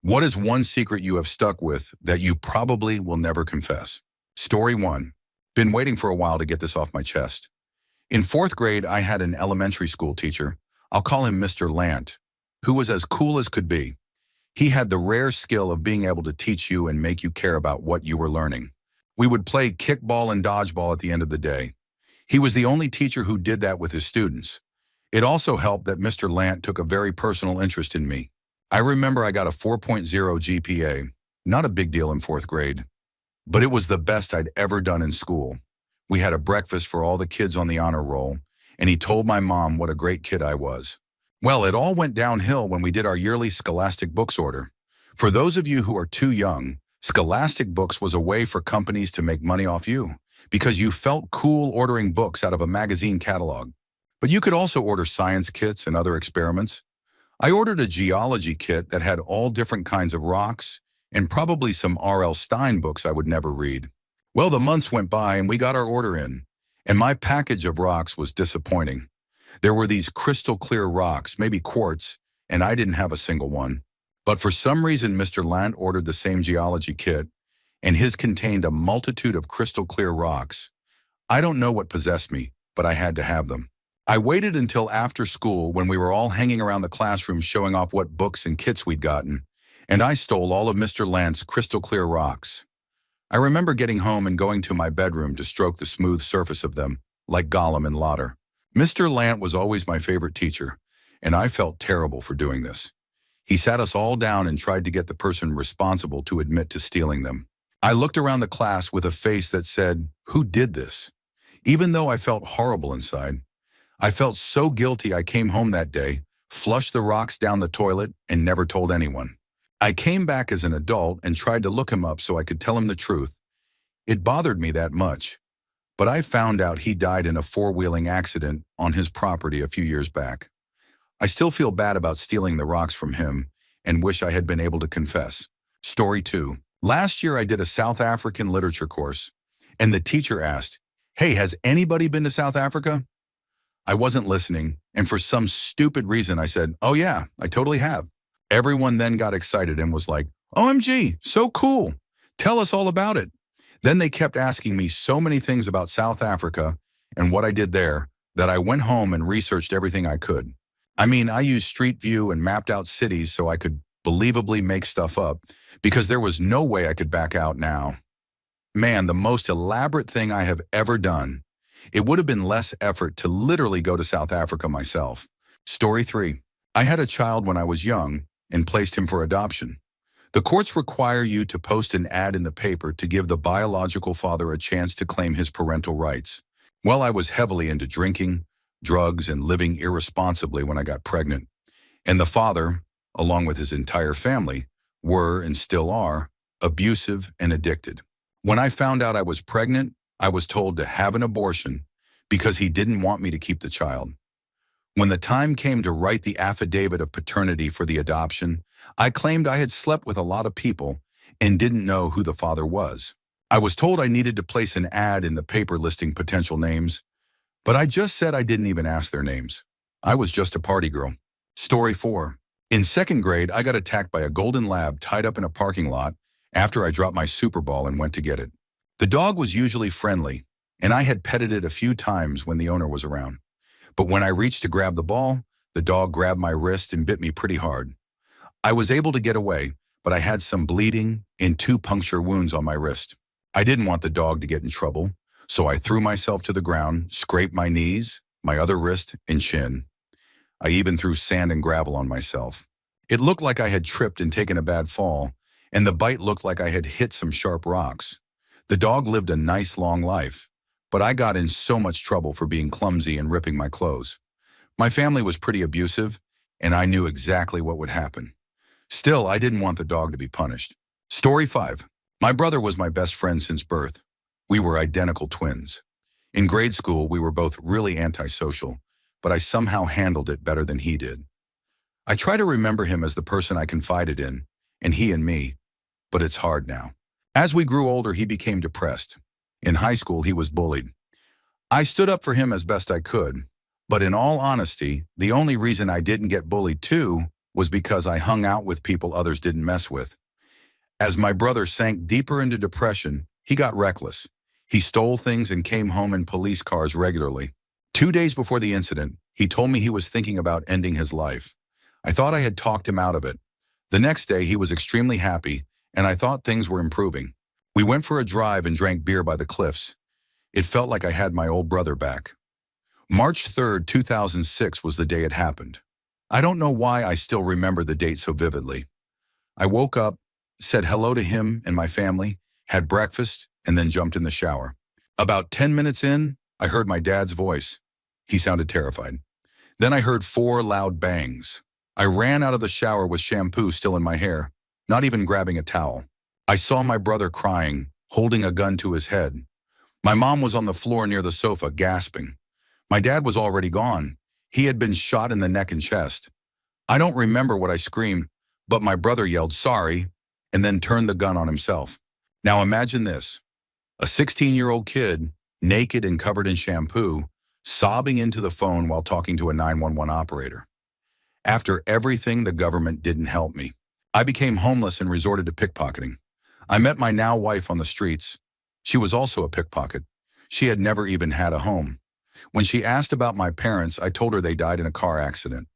What is one secret you have stuck with that you probably will never confess? Story 1. Been waiting for a while to get this off my chest. In fourth grade, I had an elementary school teacher, I'll call him Mr. Lant, who was as cool as could be. He had the rare skill of being able to teach you and make you care about what you were learning. We would play kickball and dodgeball at the end of the day. He was the only teacher who did that with his students. It also helped that Mr. Lant took a very personal interest in me. I remember I got a 4.0 GPA, not a big deal in fourth grade, but it was the best I'd ever done in school. We had a breakfast for all the kids on the honor roll, and he told my mom what a great kid I was. Well, it all went downhill when we did our yearly Scholastic Books order. For those of you who are too young, Scholastic Books was a way for companies to make money off you, because you felt cool ordering books out of a magazine catalog. But you could also order science kits and other experiments. I ordered a geology kit that had all different kinds of rocks and probably some R.L. Stein books I would never read. Well, the months went by and we got our order in, and my package of rocks was disappointing. There were these crystal clear rocks, maybe quartz, and I didn't have a single one. But for some reason, Mr. Lant ordered the same geology kit, and his contained a multitude of crystal clear rocks. I don't know what possessed me, but I had to have them. I waited until after school when we were all hanging around the classroom showing off what books and kits we'd gotten, and I stole all of Mr. Lant's crystal clear rocks. I remember getting home and going to my bedroom to stroke the smooth surface of them, like Gollum and Lauder. Mr. Lant was always my favorite teacher, and I felt terrible for doing this. He sat us all down and tried to get the person responsible to admit to stealing them. I looked around the class with a face that said, "Who did this?" Even though I felt horrible inside, I felt so guilty I came home that day, flushed the rocks down the toilet, and never told anyone. I came back as an adult and tried to look him up so I could tell him the truth. It bothered me that much, but I found out he died in a four-wheeling accident on his property a few years back. I still feel bad about stealing the rocks from him and wish I had been able to confess. Story 2. Last year I did a South African literature course, and the teacher asked, "Hey, has anybody been to South Africa?" I wasn't listening, and for some stupid reason I said, "Oh yeah, I totally have." Everyone then got excited and was like, "OMG, so cool. Tell us all about it." Then they kept asking me so many things about South Africa and what I did there that I went home and researched everything I could. I mean, I used Street View and mapped out cities so I could believably make stuff up because there was no way I could back out now. Man, the most elaborate thing I have ever done. It would have been less effort to literally go to South Africa myself. Story 3. I had a child when I was young and placed him for adoption. The courts require you to post an ad in the paper to give the biological father a chance to claim his parental rights. Well, I was heavily into drinking, drugs, and living irresponsibly when I got pregnant. And the father, along with his entire family, were and still are abusive and addicted. When I found out I was pregnant, I was told to have an abortion because he didn't want me to keep the child. When the time came to write the affidavit of paternity for the adoption, I claimed I had slept with a lot of people and didn't know who the father was. I was told I needed to place an ad in the paper listing potential names, but I just said I didn't even ask their names. I was just a party girl. Story 4. In second grade, I got attacked by a golden lab tied up in a parking lot after I dropped my Super Ball and went to get it. The dog was usually friendly, and I had petted it a few times when the owner was around. But when I reached to grab the ball, the dog grabbed my wrist and bit me pretty hard. I was able to get away, but I had some bleeding and 2 puncture wounds on my wrist. I didn't want the dog to get in trouble, so I threw myself to the ground, scraped my knees, my other wrist, and chin. I even threw sand and gravel on myself. It looked like I had tripped and taken a bad fall, and the bite looked like I had hit some sharp rocks. The dog lived a nice long life, but I got in so much trouble for being clumsy and ripping my clothes. My family was pretty abusive, and I knew exactly what would happen. Still, I didn't want the dog to be punished. Story 5. My brother was my best friend since birth. We were identical twins. In grade school, we were both really antisocial, but I somehow handled it better than he did. I try to remember him as the person I confided in, and he in me, but it's hard now. As we grew older, he became depressed. In high school, he was bullied. I stood up for him as best I could, but in all honesty, the only reason I didn't get bullied too was because I hung out with people others didn't mess with. As my brother sank deeper into depression, he got reckless. He stole things and came home in police cars regularly. 2 days before the incident, he told me he was thinking about ending his life. I thought I had talked him out of it. The next day, he was extremely happy, and I thought things were improving. We went for a drive and drank beer by the cliffs. It felt like I had my old brother back. March 3rd, 2006 was the day it happened. I don't know why I still remember the date so vividly. I woke up, said hello to him and my family, had breakfast, and then jumped in the shower. About 10 minutes in, I heard my dad's voice. He sounded terrified. Then I heard 4 loud bangs. I ran out of the shower with shampoo still in my hair, not even grabbing a towel. I saw my brother crying, holding a gun to his head. My mom was on the floor near the sofa, gasping. My dad was already gone. He had been shot in the neck and chest. I don't remember what I screamed, but my brother yelled, "Sorry," and then turned the gun on himself. Now imagine this. A 16-year-old kid, naked and covered in shampoo, sobbing into the phone while talking to a 911 operator. After everything, the government didn't help me. I became homeless and resorted to pickpocketing. I met my now wife on the streets. She was also a pickpocket. She had never even had a home. When she asked about my parents, I told her they died in a car accident.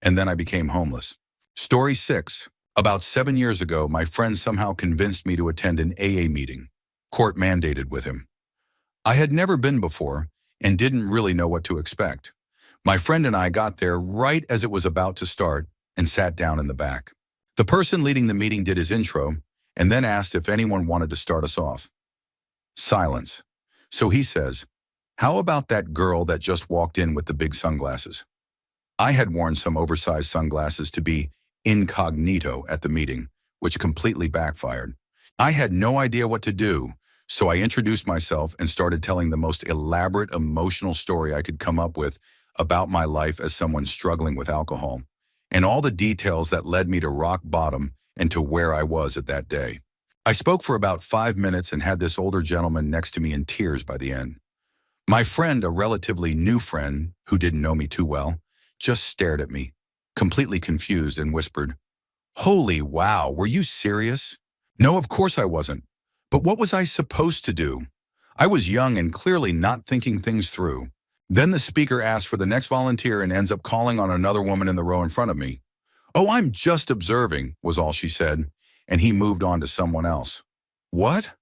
And then I became homeless. Story 6. About 7 years ago, my friend somehow convinced me to attend an AA meeting, court mandated with him. I had never been before and didn't really know what to expect. My friend and I got there right as it was about to start and sat down in the back. The person leading the meeting did his intro and then asked if anyone wanted to start us off. Silence. So he says, "How about that girl that just walked in with the big sunglasses?" I had worn some oversized sunglasses to be incognito at the meeting, which completely backfired. I had no idea what to do, so I introduced myself and started telling the most elaborate emotional story I could come up with about my life as someone struggling with alcohol, and all the details that led me to rock bottom and to where I was at that day. I spoke for about 5 minutes and had this older gentleman next to me in tears by the end. My friend, a relatively new friend who didn't know me too well, just stared at me, completely confused, and whispered, "Holy wow, were you serious?" No, of course I wasn't. But what was I supposed to do? I was young and clearly not thinking things through. Then the speaker asked for the next volunteer and ends up calling on another woman in the row in front of me. "Oh, I'm just observing," was all she said, and he moved on to someone else. What?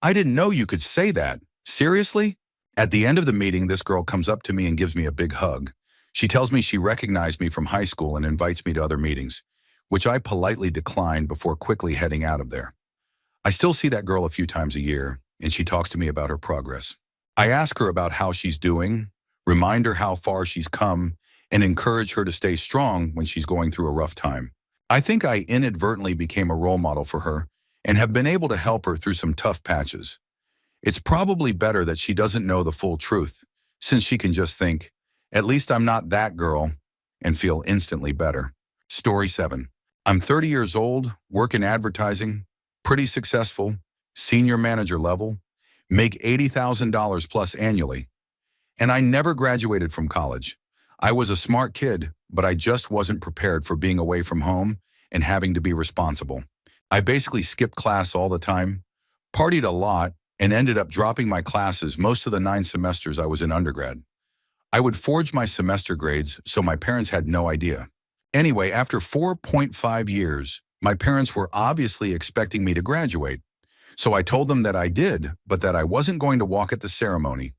I didn't know you could say that. Seriously? At the end of the meeting, this girl comes up to me and gives me a big hug. She tells me she recognized me from high school and invites me to other meetings, which I politely declined before quickly heading out of there. I still see that girl a few times a year, and she talks to me about her progress. I ask her about how she's doing, remind her how far she's come, and encourage her to stay strong when she's going through a rough time. I think I inadvertently became a role model for her and have been able to help her through some tough patches. It's probably better that she doesn't know the full truth, since she can just think, "At least I'm not that girl," and feel instantly better. Story 7. I'm 30 years old, work in advertising, pretty successful, senior manager level, make $80,000 plus annually. And I never graduated from college. I was a smart kid, but I just wasn't prepared for being away from home and having to be responsible. I basically skipped class all the time, partied a lot, and ended up dropping my classes most of the 9 semesters I was in undergrad. I would forge my semester grades, so my parents had no idea. Anyway, after 4.5 years, my parents were obviously expecting me to graduate. So I told them that I did, but that I wasn't going to walk at the ceremony.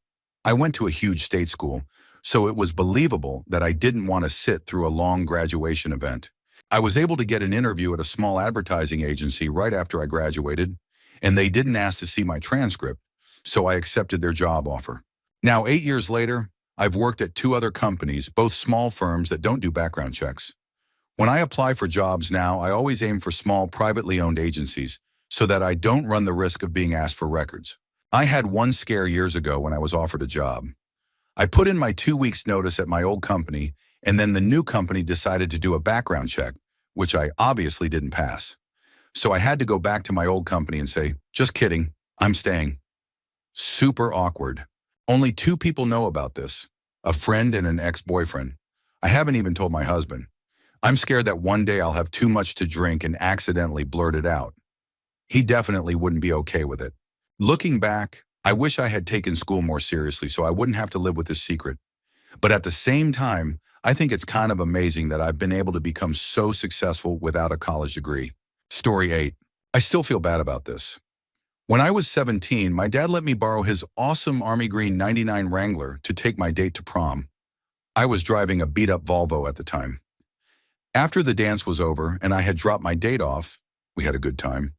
I went to a huge state school, so it was believable that I didn't want to sit through a long graduation event. I was able to get an interview at a small advertising agency right after I graduated, and they didn't ask to see my transcript, so I accepted their job offer. Now, 8 years later, I've worked at 2 other companies, both small firms that don't do background checks. When I apply for jobs now, I always aim for small, privately owned agencies so that I don't run the risk of being asked for records. I had one scare years ago when I was offered a job. I put in my 2 weeks notice at my old company, and then the new company decided to do a background check, which I obviously didn't pass. So I had to go back to my old company and say, "Just kidding, I'm staying." Super awkward. Only 2 people know about this, a friend and an ex-boyfriend. I haven't even told my husband. I'm scared that one day I'll have too much to drink and accidentally blurt it out. He definitely wouldn't be okay with it. Looking back, I wish I had taken school more seriously so I wouldn't have to live with this secret. But at the same time, I think it's kind of amazing that I've been able to become so successful without a college degree. Story 8. I still feel bad about this. When I was 17, my dad let me borrow his awesome Army Green '99 Wrangler to take my date to prom. I was driving a beat-up Volvo at the time. After the dance was over and I had dropped my date off, we had a good time,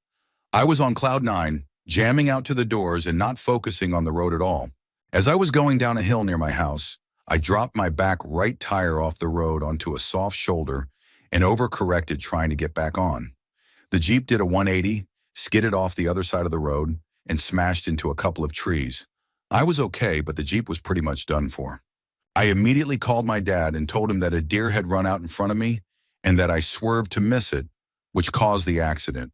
I was on cloud nine, jamming out to the doors and not focusing on the road at all. As I was going down a hill near my house, I dropped my back right tire off the road onto a soft shoulder and overcorrected trying to get back on. The Jeep did a 180, skidded off the other side of the road, and smashed into a couple of trees. I was okay, but the Jeep was pretty much done for. I immediately called my dad and told him that a deer had run out in front of me and that I swerved to miss it, which caused the accident.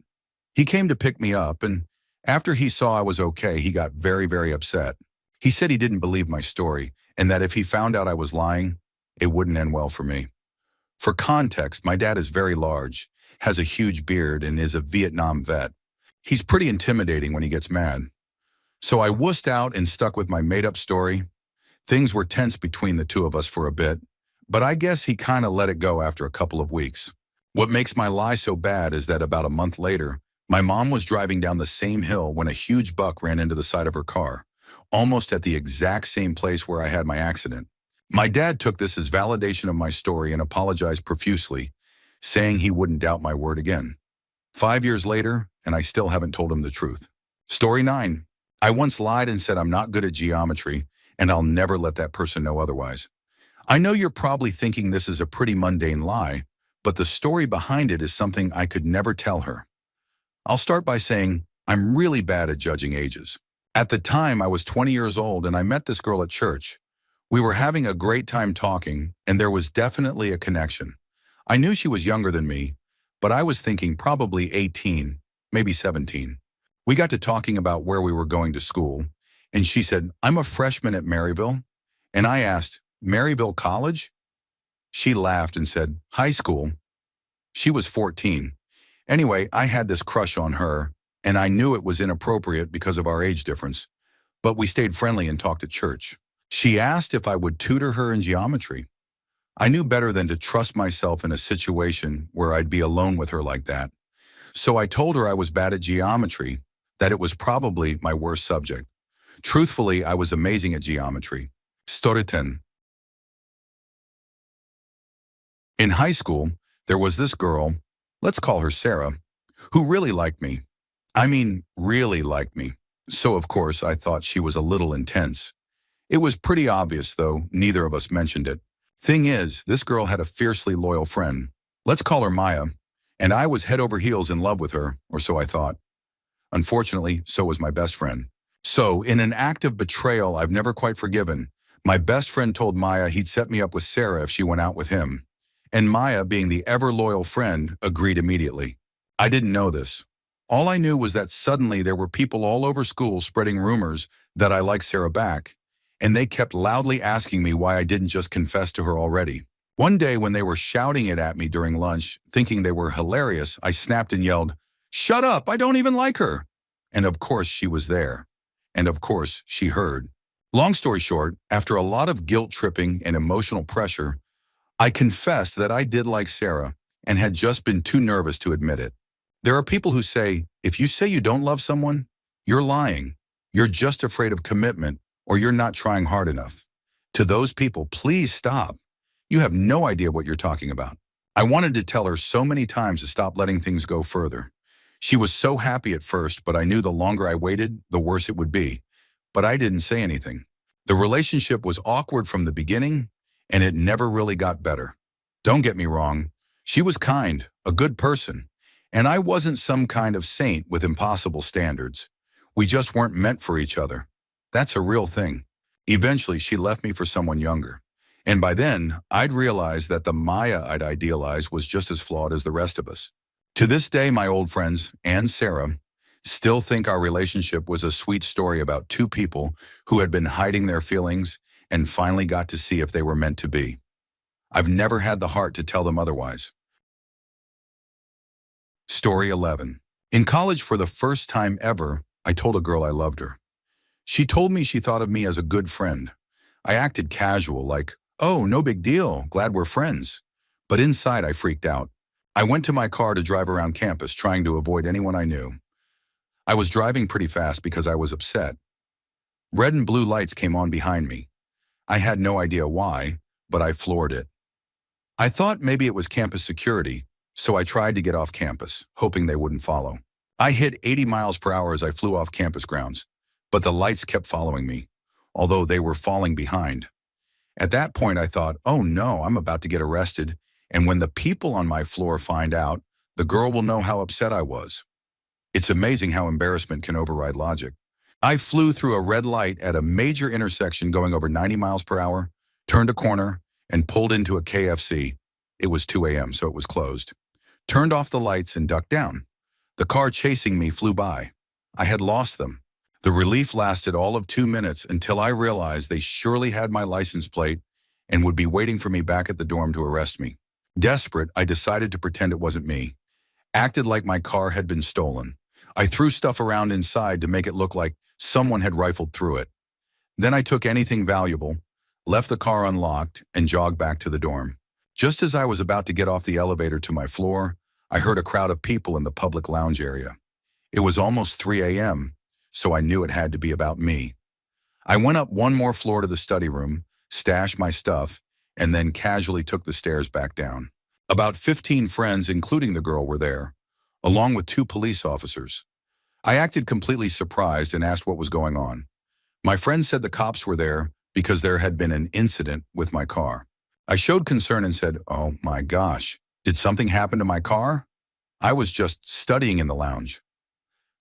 He came to pick me up, and after he saw I was okay, he got very, very upset. He said he didn't believe my story, and that if he found out I was lying, it wouldn't end well for me. For context, my dad is very large, has a huge beard, and is a Vietnam vet. He's pretty intimidating when he gets mad. So I wussed out and stuck with my made-up story. Things were tense between the two of us for a bit, but I guess he kind of let it go after a couple of weeks. What makes my lie so bad is that about a month later, my mom was driving down the same hill when a huge buck ran into the side of her car, almost at the exact same place where I had my accident. My dad took this as validation of my story and apologized profusely, saying he wouldn't doubt my word again. 5 years later, and I still haven't told him the truth. Story 9. I once lied and said I'm not good at geometry, and I'll never let that person know otherwise. I know you're probably thinking this is a pretty mundane lie, but the story behind it is something I could never tell her. I'll start by saying I'm really bad at judging ages. At the time, I was 20 years old and I met this girl at church. We were having a great time talking, and there was definitely a connection. I knew she was younger than me, but I was thinking probably 18, maybe 17. We got to talking about where we were going to school, and she said, "I'm a freshman at Maryville." And I asked, "Maryville College?" She laughed and said, "High school." She was 14. Anyway, I had this crush on her, and I knew it was inappropriate because of our age difference, but we stayed friendly and talked at church. She asked if I would tutor her in geometry. I knew better than to trust myself in a situation where I'd be alone with her like that. So I told her I was bad at geometry, that it was probably my worst subject. Truthfully, I was amazing at geometry. Storytime. In high school, there was this girl, let's call her Sarah, who really liked me. I mean, really liked me. So of course, I thought she was a little intense. It was pretty obvious, though neither of us mentioned it. Thing is, this girl had a fiercely loyal friend. Let's call her Maya. And I was head over heels in love with her, or so I thought. Unfortunately, so was my best friend. So, in an act of betrayal I've never quite forgiven, my best friend told Maya he'd set me up with Sarah if she went out with him. And Maya, being the ever-loyal friend, agreed immediately. I didn't know this. All I knew was that suddenly there were people all over school spreading rumors that I liked Sarah back, and they kept loudly asking me why I didn't just confess to her already. One day when they were shouting it at me during lunch, thinking they were hilarious, I snapped and yelled, "Shut up, I don't even like her." And of course she was there. And of course she heard. Long story short, after a lot of guilt tripping and emotional pressure, I confessed that I did like Sarah and had just been too nervous to admit it. There are people who say, if you say you don't love someone, you're lying. You're just afraid of commitment, or you're not trying hard enough. To those people, please stop. You have no idea what you're talking about. I wanted to tell her so many times to stop letting things go further. She was so happy at first, but I knew the longer I waited, the worse it would be. But I didn't say anything. The relationship was awkward from the beginning, and it never really got better. Don't get me wrong. She was kind, a good person, and I wasn't some kind of saint with impossible standards. We just weren't meant for each other. That's a real thing. Eventually, she left me for someone younger. And by then, I'd realized that the Maya I'd idealized was just as flawed as the rest of us. To this day, my old friends, and Sarah, still think our relationship was a sweet story about two people who had been hiding their feelings and finally got to see if they were meant to be. I've never had the heart to tell them otherwise. Story 11. In college, for the first time ever, I told a girl I loved her. She told me she thought of me as a good friend. I acted casual, like, oh, no big deal, glad we're friends. But inside, I freaked out. I went to my car to drive around campus, trying to avoid anyone I knew. I was driving pretty fast because I was upset. Red and blue lights came on behind me. I had no idea why, but I floored it. I thought maybe it was campus security, so I tried to get off campus, hoping they wouldn't follow. I hit 80 miles per hour as I flew off campus grounds, but the lights kept following me, although they were falling behind. At that point, I thought, oh no, I'm about to get arrested, and when the people on my floor find out, the girl will know how upset I was. It's amazing how embarrassment can override logic. I flew through a red light at a major intersection going over 90 miles per hour, turned a corner, and pulled into a KFC. It was 2 a.m., so it was closed. Turned off the lights and ducked down. The car chasing me flew by. I had lost them. The relief lasted all of 2 minutes until I realized they surely had my license plate and would be waiting for me back at the dorm to arrest me. Desperate, I decided to pretend it wasn't me. Acted like my car had been stolen. I threw stuff around inside to make it look like someone had rifled through it. Then I took anything valuable, left the car unlocked, and jogged back to the dorm. Just as I was about to get off the elevator to my floor, I heard a crowd of people in the public lounge area. It was almost 3 a.m., so I knew it had to be about me. I went up one more floor to the study room, stashed my stuff, and then casually took the stairs back down. About 15 friends, including the girl, were there, along with 2 police officers. I acted completely surprised and asked what was going on. My friends said the cops were there because there had been an incident with my car. I showed concern and said, oh my gosh, did something happen to my car? I was just studying in the lounge.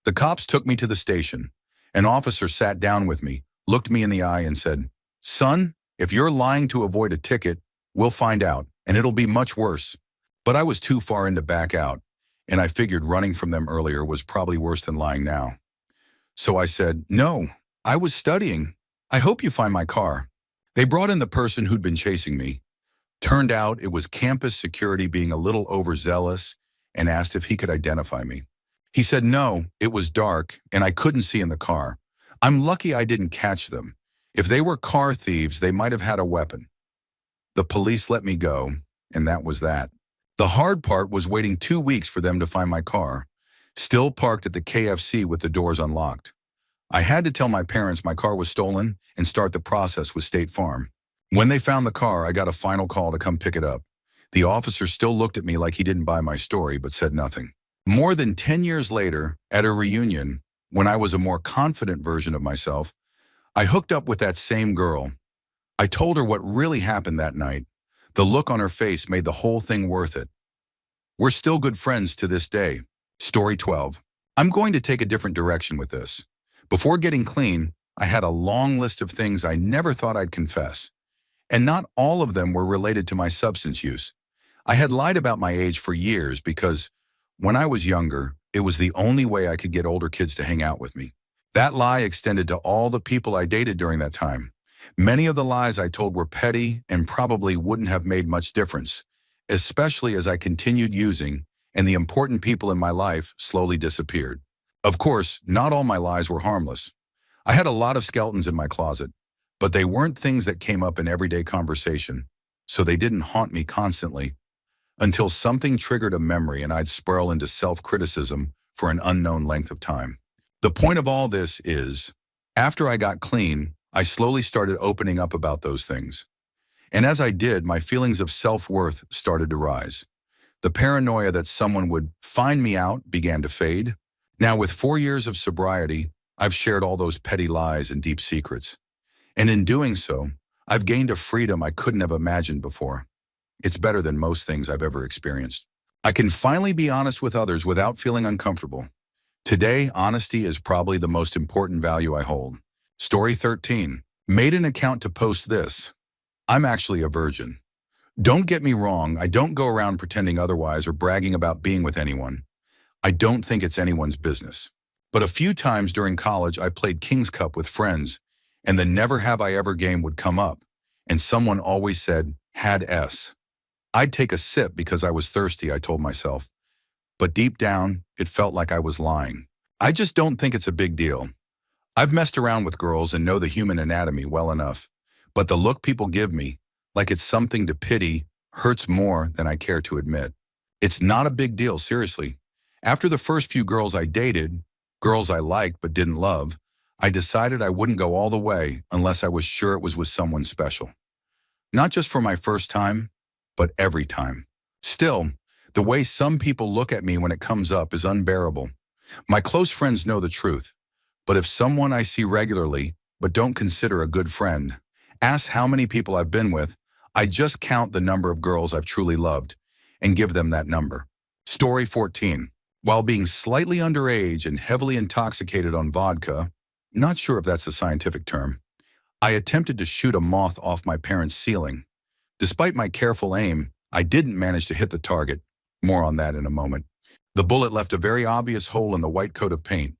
The cops took me to the station. An officer sat down with me, looked me in the eye and said, son, if you're lying to avoid a ticket, we'll find out, and it'll be much worse. But I was too far in to back out, and I figured running from them earlier was probably worse than lying now. So I said, no, I was studying. I hope you find my car. They brought in the person who'd been chasing me. Turned out it was campus security being a little overzealous and asked if he could identify me. He said no, it was dark and I couldn't see in the car. I'm lucky I didn't catch them. If they were car thieves, they might have had a weapon. The police let me go, and that was that. The hard part was waiting 2 weeks for them to find my car, still parked at the KFC with the doors unlocked. I had to tell my parents my car was stolen and start the process with State Farm. When they found the car, I got a final call to come pick it up. The officer still looked at me like he didn't buy my story, but said nothing. More than 10 years later, at a reunion, when I was a more confident version of myself, I hooked up with that same girl. I told her what really happened that night. The look on her face made the whole thing worth it. We're still good friends to this day. Story 12. I'm going to take a different direction with this. Before getting clean, I had a long list of things I never thought I'd confess. And not all of them were related to my substance use. I had lied about my age for years because when I was younger, it was the only way I could get older kids to hang out with me. That lie extended to all the people I dated during that time. Many of the lies I told were petty and probably wouldn't have made much difference, especially as I continued using and the important people in my life slowly disappeared. Of course, not all my lies were harmless. I had a lot of skeletons in my closet, but they weren't things that came up in everyday conversation, so they didn't haunt me constantly until something triggered a memory and I'd spiral into self-criticism for an unknown length of time. The point of all this is, after I got clean, I slowly started opening up about those things. And as I did, my feelings of self-worth started to rise. The paranoia that someone would find me out began to fade. Now, with 4 years of sobriety, I've shared all those petty lies and deep secrets. And in doing so, I've gained a freedom I couldn't have imagined before. It's better than most things I've ever experienced. I can finally be honest with others without feeling uncomfortable. Today, honesty is probably the most important value I hold. Story 13. Made an account to post this. I'm actually a virgin. Don't get me wrong, I don't go around pretending otherwise or bragging about being with anyone. I don't think it's anyone's business. But a few times during college, I played King's Cup with friends, and the never have I ever game would come up, and someone always said, had S. I'd take a sip because I was thirsty, I told myself. but deep down, it felt like I was lying. I just don't think it's a big deal. I've messed around with girls and know the human anatomy well enough, but the look people give me, like it's something to pity, hurts more than I care to admit. It's not a big deal, seriously. After the first few girls I dated, girls I liked but didn't love, I decided I wouldn't go all the way unless I was sure it was with someone special. Not just for my first time, but every time. Still, the way some people look at me when it comes up is unbearable. My close friends know the truth, but if someone I see regularly but don't consider a good friend asks how many people I've been with, I just count the number of girls I've truly loved and give them that number. Story 14. While being slightly underage and heavily intoxicated on vodka, not sure if that's the scientific term, I attempted to shoot a moth off my parents' ceiling. Despite my careful aim, I didn't manage to hit the target. More on that in a moment. The bullet left a very obvious hole in the white coat of paint.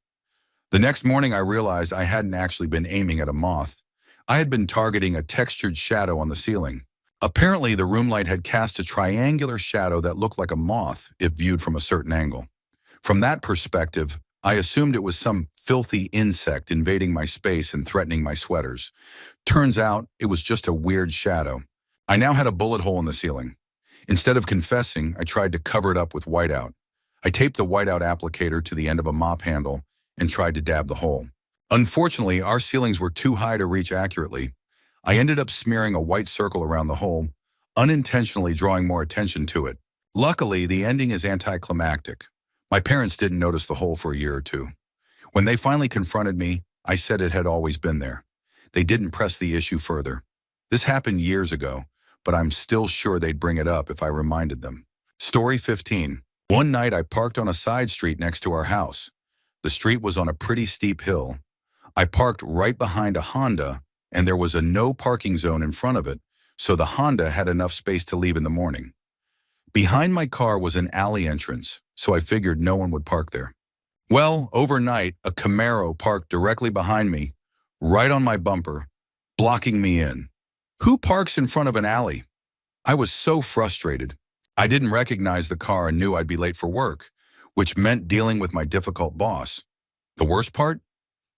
The next morning I realized I hadn't actually been aiming at a moth. I had been targeting a textured shadow on the ceiling. Apparently, the room light had cast a triangular shadow that looked like a moth if viewed from a certain angle. From that perspective, I assumed it was some filthy insect invading my space and threatening my sweaters. Turns out, it was just a weird shadow. I now had a bullet hole in the ceiling. Instead of confessing, I tried to cover it up with whiteout. I taped the whiteout applicator to the end of a mop handle and tried to dab the hole. Unfortunately, our ceilings were too high to reach accurately. I ended up smearing a white circle around the hole, unintentionally drawing more attention to it. Luckily, the ending is anticlimactic. My parents didn't notice the hole for a year or two. When they finally confronted me, I said it had always been there. They didn't press the issue further. This happened years ago, but I'm still sure they'd bring it up if I reminded them. Story 15. One night I parked on a side street next to our house. The street was on a pretty steep hill. I parked right behind a Honda, and there was a no parking zone in front of it, so the Honda had enough space to leave in the morning. Behind my car was an alley entrance, so I figured no one would park there. Well, overnight, a Camaro parked directly behind me, right on my bumper, blocking me in. Who parks in front of an alley? I was so frustrated. I didn't recognize the car and knew I'd be late for work, which meant dealing with my difficult boss. The worst part?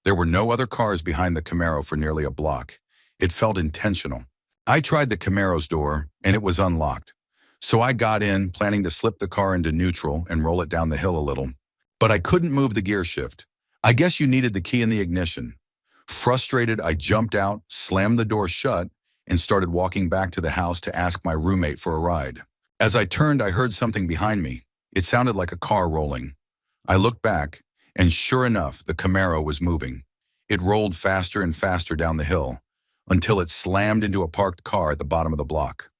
There were no other cars behind the Camaro for nearly a block. It felt intentional. I tried the Camaro's door, and it was unlocked. So I got in, planning to slip the car into neutral and roll it down the hill a little. But I couldn't move the gear shift. I guess you needed the key in the ignition. Frustrated, I jumped out, slammed the door shut, and started walking back to the house to ask my roommate for a ride. As I turned, I heard something behind me. It sounded like a car rolling. I looked back, and sure enough, the Camaro was moving. It rolled faster and faster down the hill, until it slammed into a parked car at the bottom of the block.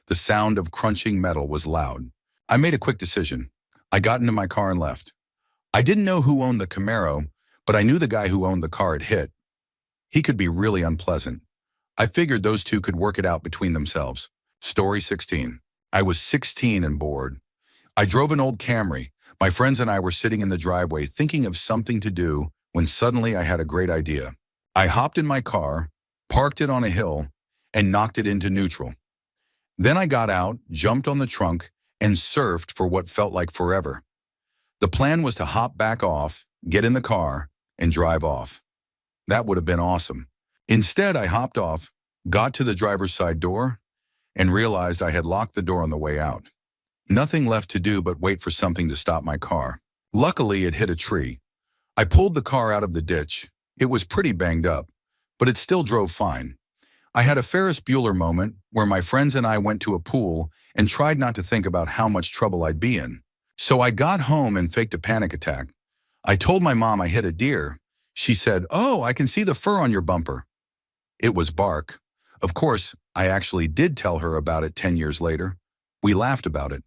The sound of crunching metal was loud. I made a quick decision. I got into my car and left. I didn't know who owned the Camaro, but I knew the guy who owned the car it hit. He could be really unpleasant. I figured those two could work it out between themselves. Story 16. I was 16 and bored. I drove an old Camry. My friends and I were sitting in the driveway thinking of something to do when suddenly I had a great idea. I hopped in my car, parked it on a hill, and knocked it into neutral. Then I got out, jumped on the trunk, and surfed for what felt like forever. The plan was to hop back off, get in the car, and drive off. That would have been awesome. Instead, I hopped off, got to the driver's side door, and realized I had locked the door on the way out. Nothing left to do but wait for something to stop my car. Luckily, it hit a tree. I pulled the car out of the ditch. It was pretty banged up, but it still drove fine. I had a Ferris Bueller moment where my friends and I went to a pool and tried not to think about how much trouble I'd be in. So I got home and faked a panic attack. I told my mom I hit a deer. She said, "Oh, I can see the fur on your bumper." It was bark. Of course, I actually did tell her about it 10 years later. We laughed about it.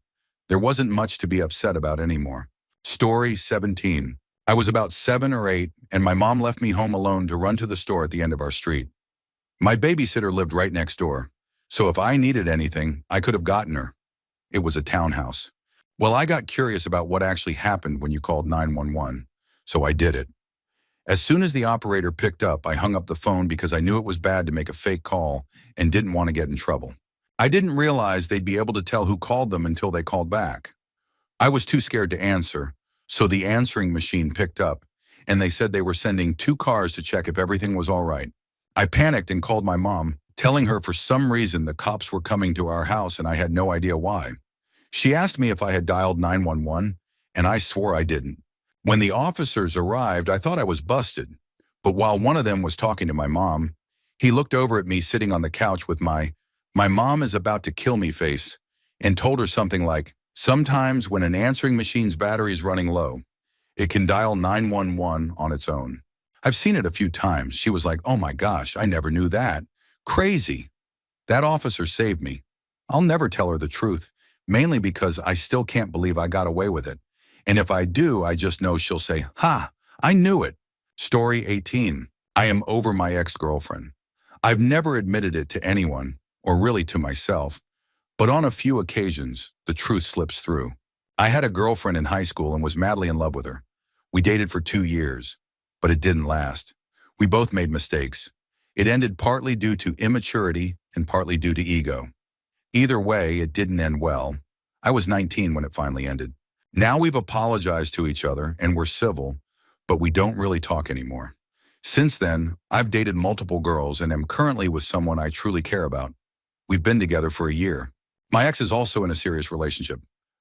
There wasn't much to be upset about anymore. Story 17. I was about 7 or 8, and my mom left me home alone to run to the store at the end of our street. My babysitter lived right next door, so if I needed anything, I could have gotten her. It was a townhouse. Well, I got curious about what actually happened when you called 911, so I did it. As soon as the operator picked up, I hung up the phone because I knew it was bad to make a fake call and didn't want to get in trouble. I didn't realize they'd be able to tell who called them until they called back. I was too scared to answer, so the answering machine picked up, and they said they were sending 2 cars to check if everything was all right. I panicked and called my mom, telling her for some reason the cops were coming to our house and I had no idea why. She asked me if I had dialed 911, and I swore I didn't. When the officers arrived, I thought I was busted. But while one of them was talking to my mom, he looked over at me sitting on the couch with my mom is about to kill me face, and told her something like, sometimes when an answering machine's battery is running low, it can dial 911 on its own. I've seen it a few times. She was like, oh my gosh, I never knew that. Crazy. That officer saved me. I'll never tell her the truth, mainly because I still can't believe I got away with it. And if I do, I just know she'll say, ha, I knew it. Story 18. I am over my ex-girlfriend. I've never admitted it to anyone, or really to myself, but on a few occasions, the truth slips through. I had a girlfriend in high school and was madly in love with her. We dated for 2 years, but it didn't last. We both made mistakes. It ended partly due to immaturity and partly due to ego. Either way, it didn't end well. I was 19 when it finally ended. Now we've apologized to each other and we're civil, but we don't really talk anymore. Since then, I've dated multiple girls and am currently with someone I truly care about. We've been together for a year. My ex is also in a serious relationship,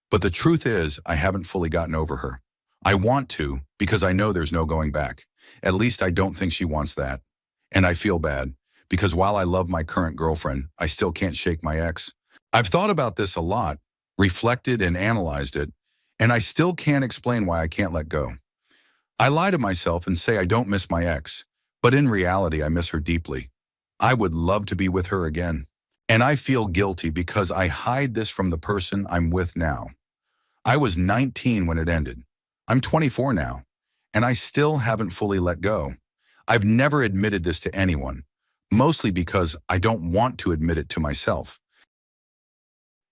but the truth is I haven't fully gotten over her. I want to because I know there's no going back. At least I don't think she wants that. And I feel bad because while I love my current girlfriend, I still can't shake my ex. I've thought about this a lot, reflected and analyzed it, and I still can't explain why I can't let go. I lie to myself and say I don't miss my ex, but in reality I miss her deeply. I would love to be with her again. And I feel guilty because I hide this from the person I'm with now. I was 19 when it ended. I'm 24 now, and I still haven't fully let go. I've never admitted this to anyone, mostly because I don't want to admit it to myself.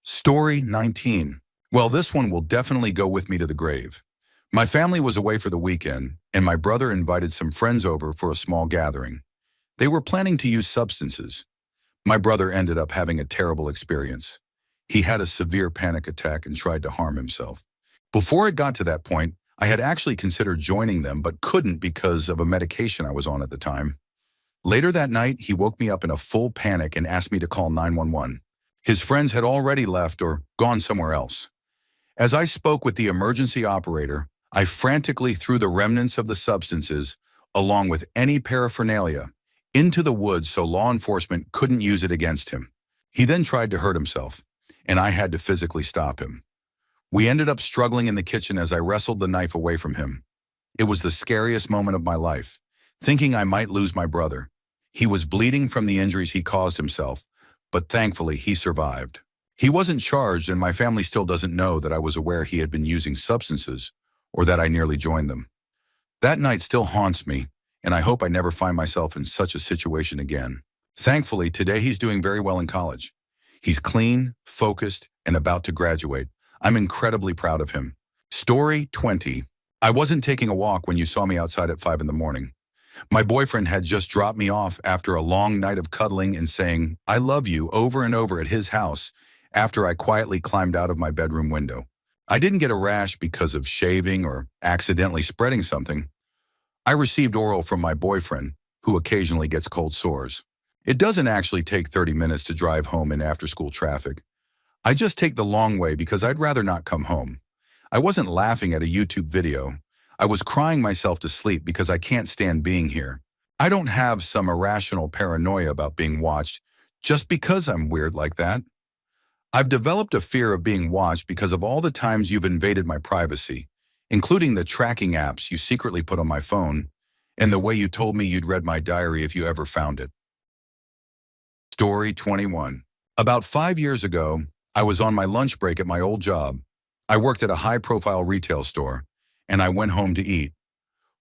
Story 19. Well, this one will definitely go with me to the grave. My family was away for the weekend, and my brother invited some friends over for a small gathering. They were planning to use substances. My brother ended up having a terrible experience. He had a severe panic attack and tried to harm himself. Before it got to that point, I had actually considered joining them but couldn't because of a medication I was on at the time. Later that night, he woke me up in a full panic and asked me to call 911. His friends had already left or gone somewhere else. As I spoke with the emergency operator, I frantically threw the remnants of the substances, along with any paraphernalia, into the woods so law enforcement couldn't use it against him. He then tried to hurt himself, and I had to physically stop him. We ended up struggling in the kitchen as I wrestled the knife away from him. It was the scariest moment of my life, thinking I might lose my brother. He was bleeding from the injuries he caused himself, but thankfully he survived. He wasn't charged, and my family still doesn't know that I was aware he had been using substances or that I nearly joined them. That night still haunts me, and I hope I never find myself in such a situation again. Thankfully, today he's doing very well in college. He's clean, focused, and about to graduate. I'm incredibly proud of him. Story 20. I wasn't taking a walk when you saw me outside at 5 in the morning. My boyfriend had just dropped me off after a long night of cuddling and saying, I love you over and over at his house after I quietly climbed out of my bedroom window. I didn't get a rash because of shaving or accidentally spreading something. I received oral from my boyfriend, who occasionally gets cold sores. It doesn't actually take 30 minutes to drive home in after-school traffic. I just take the long way because I'd rather not come home. I wasn't laughing at a YouTube video. I was crying myself to sleep because I can't stand being here. I don't have some irrational paranoia about being watched just because I'm weird like that. I've developed a fear of being watched because of all the times you've invaded my privacy, including the tracking apps you secretly put on my phone, and the way you told me you'd read my diary if you ever found it. Story 21. About 5 years ago, I was on my lunch break at my old job. I worked at a high-profile retail store, and I went home to eat.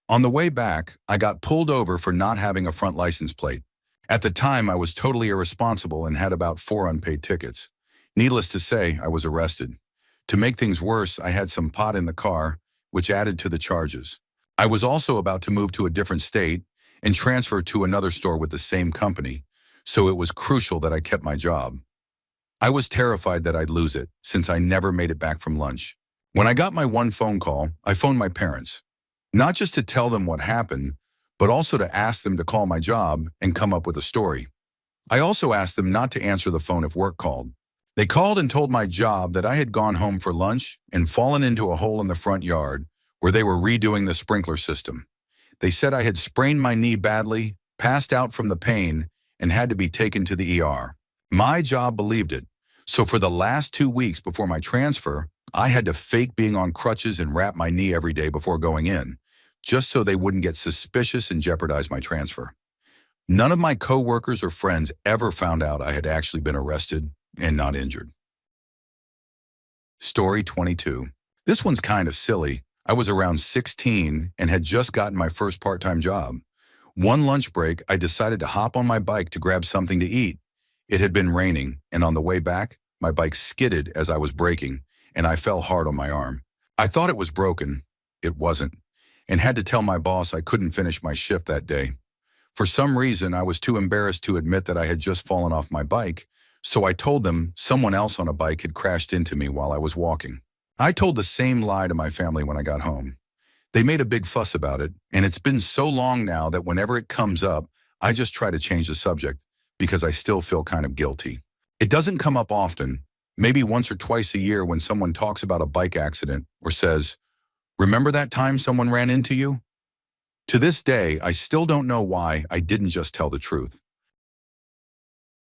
On the way back, I got pulled over for not having a front license plate. At the time, I was totally irresponsible and had about 4 unpaid tickets. Needless to say, I was arrested. To make things worse, I had some pot in the car, which added to the charges. I was also about to move to a different state and transfer to another store with the same company, so it was crucial that I kept my job. I was terrified that I'd lose it, since I never made it back from lunch. When I got my one phone call, I phoned my parents. Not just to tell them what happened, but also to ask them to call my job and come up with a story. I also asked them not to answer the phone if work called. They called and told my job that I had gone home for lunch and fallen into a hole in the front yard where they were redoing the sprinkler system. They said I had sprained my knee badly, passed out from the pain, and had to be taken to the ER. My job believed it. So for the last 2 weeks before my transfer, I had to fake being on crutches and wrap my knee every day before going in, just so they wouldn't get suspicious and jeopardize my transfer. None of my coworkers or friends ever found out I had actually been arrested and not injured. Story 22. This one's kind of silly. I was around 16 and had just gotten my first part-time job. One lunch break, I decided to hop on my bike to grab something to eat. It had been raining, and on the way back, my bike skidded as I was braking, and I fell hard on my arm. I thought it was broken. It wasn't, and had to tell my boss I couldn't finish my shift that day. For some reason, I was too embarrassed to admit that I had just fallen off my bike, so I told them someone else on a bike had crashed into me while I was walking. I told the same lie to my family when I got home. They made a big fuss about it, and it's been so long now that whenever it comes up, I just try to change the subject because I still feel kind of guilty. It doesn't come up often, maybe once or twice a year when someone talks about a bike accident or says, "Remember that time someone ran into you?" To this day, I still don't know why I didn't just tell the truth.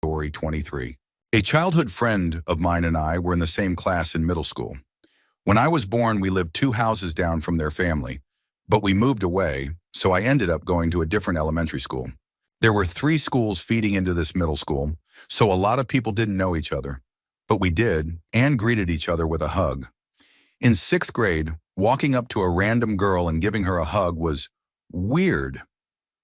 Story 23. A childhood friend of mine and I were in the same class in middle school. When I was born, we lived 2 houses down from their family, but we moved away, so I ended up going to a different elementary school. There were 3 schools feeding into this middle school, so a lot of people didn't know each other, but we did and greeted each other with a hug. In 6th grade, walking up to a random girl and giving her a hug was weird.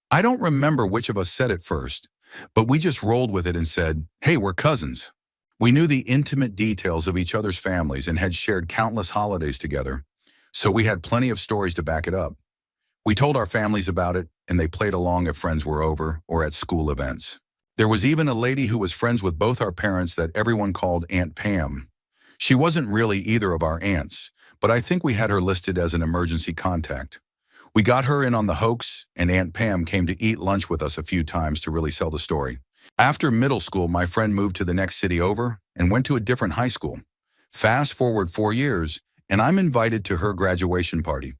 I don't remember which of us said it first, but we just rolled with it and said, "Hey, we're cousins." We knew the intimate details of each other's families and had shared countless holidays together, so we had plenty of stories to back it up. We told our families about it, and they played along if friends were over or at school events. There was even a lady who was friends with both our parents that everyone called Aunt Pam. She wasn't really either of our aunts, but I think we had her listed as an emergency contact. We got her in on the hoax, and Aunt Pam came to eat lunch with us a few times to really sell the story. After middle school, my friend moved to the next city over and went to a different high school. Fast forward 4 years, and I'm invited to her graduation party.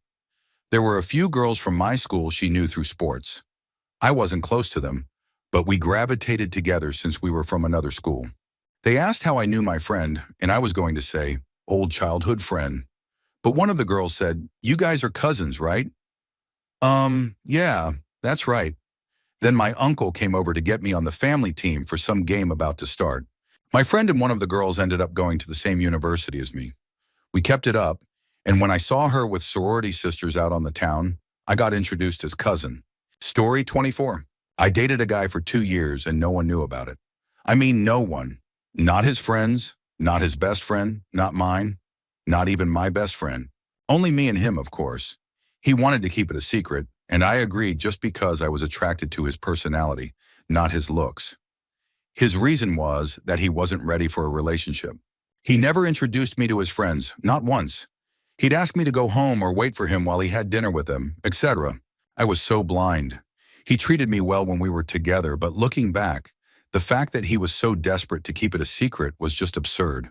There were a few girls from my school she knew through sports. I wasn't close to them, but we gravitated together since we were from another school. They asked how I knew my friend, and I was going to say, old childhood friend. But one of the girls said, "You guys are cousins, right?" Yeah, that's right. Then my uncle came over to get me on the family team for some game about to start. My friend and one of the girls ended up going to the same university as me. We kept it up, and when I saw her with sorority sisters out on the town, I got introduced as cousin. Story 24. I dated a guy for 2 years and no one knew about it. I mean, no one. Not his friends, not his best friend, not mine, not even my best friend. Only me and him, of course. He wanted to keep it a secret, and I agreed just because I was attracted to his personality, not his looks. His reason was that he wasn't ready for a relationship. He never introduced me to his friends, not once. He'd ask me to go home or wait for him while he had dinner with them, etc. I was so blind. He treated me well when we were together, but looking back, the fact that he was so desperate to keep it a secret was just absurd.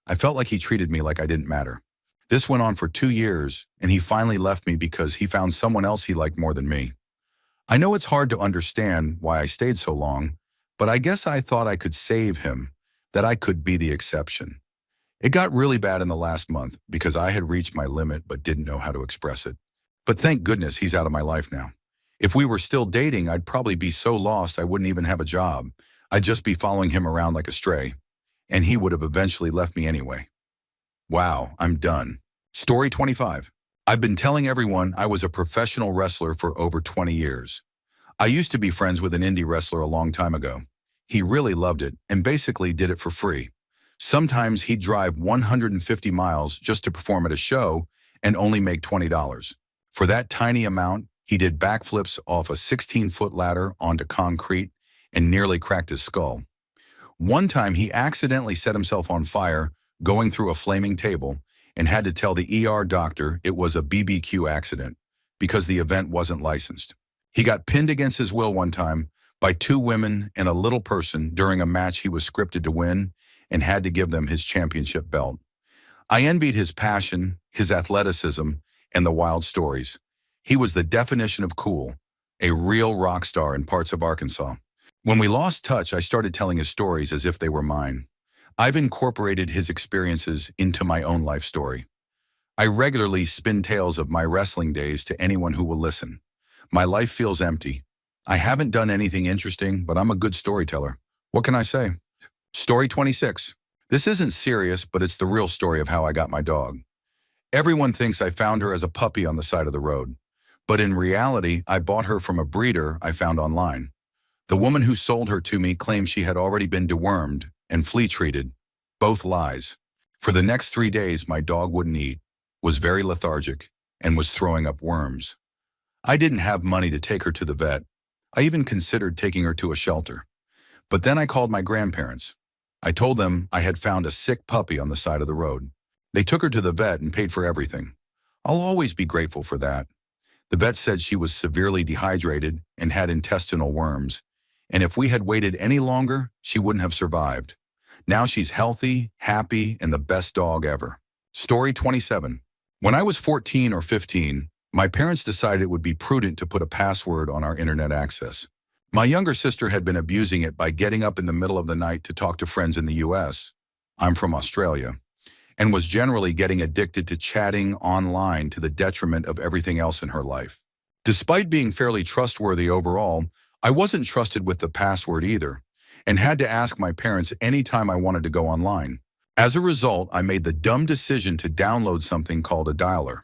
I felt like he treated me like I didn't matter. This went on for 2 years, and he finally left me because he found someone else he liked more than me. I know it's hard to understand why I stayed so long, but I guess I thought I could save him, that I could be the exception. It got really bad in the last month because I had reached my limit but didn't know how to express it. But thank goodness he's out of my life now. If we were still dating, I'd probably be so lost I wouldn't even have a job. I'd just be following him around like a stray, and he would have eventually left me anyway. Wow, I'm done. Story 25. I've been telling everyone I was a professional wrestler for over 20 years. I used to be friends with an indie wrestler a long time ago. He really loved it and basically did it for free. Sometimes he'd drive 150 miles just to perform at a show and only make $20. For that tiny amount, he did backflips off a 16-foot ladder onto concrete and nearly cracked his skull. One time he accidentally set himself on fire going through a flaming table, and had to tell the ER doctor it was a BBQ accident because the event wasn't licensed. He got pinned against his will one time by two women and a little person during a match he was scripted to win and had to give them his championship belt. I envied his passion, his athleticism, and the wild stories. He was the definition of cool, a real rock star in parts of Arkansas. When we lost touch, I started telling his stories as if they were mine. I've incorporated his experiences into my own life story. I regularly spin tales of my wrestling days to anyone who will listen. My life feels empty. I haven't done anything interesting, but I'm a good storyteller. What can I say? Story 26. This isn't serious, but it's the real story of how I got my dog. Everyone thinks I found her as a puppy on the side of the road. But in reality, I bought her from a breeder I found online. The woman who sold her to me claimed she had already been dewormed and flea treated. Both lies. For the next 3 days, my dog wouldn't eat, was very lethargic, and was throwing up worms. I didn't have money to take her to the vet. I even considered taking her to a shelter. But then I called my grandparents. I told them I had found a sick puppy on the side of the road. They took her to the vet and paid for everything. I'll always be grateful for that. The vet said she was severely dehydrated and had intestinal worms, and if we had waited any longer, she wouldn't have survived. Now she's healthy, happy, and the best dog ever. Story 27. When I was 14 or 15, my parents decided it would be prudent to put a password on our internet access. My younger sister had been abusing it by getting up in the middle of the night to talk to friends in the US. I'm from Australia, and was generally getting addicted to chatting online to the detriment of everything else in her life. Despite being fairly trustworthy overall, I wasn't trusted with the password either, and had to ask my parents anytime I wanted to go online. As a result, I made the dumb decision to download something called a dialer.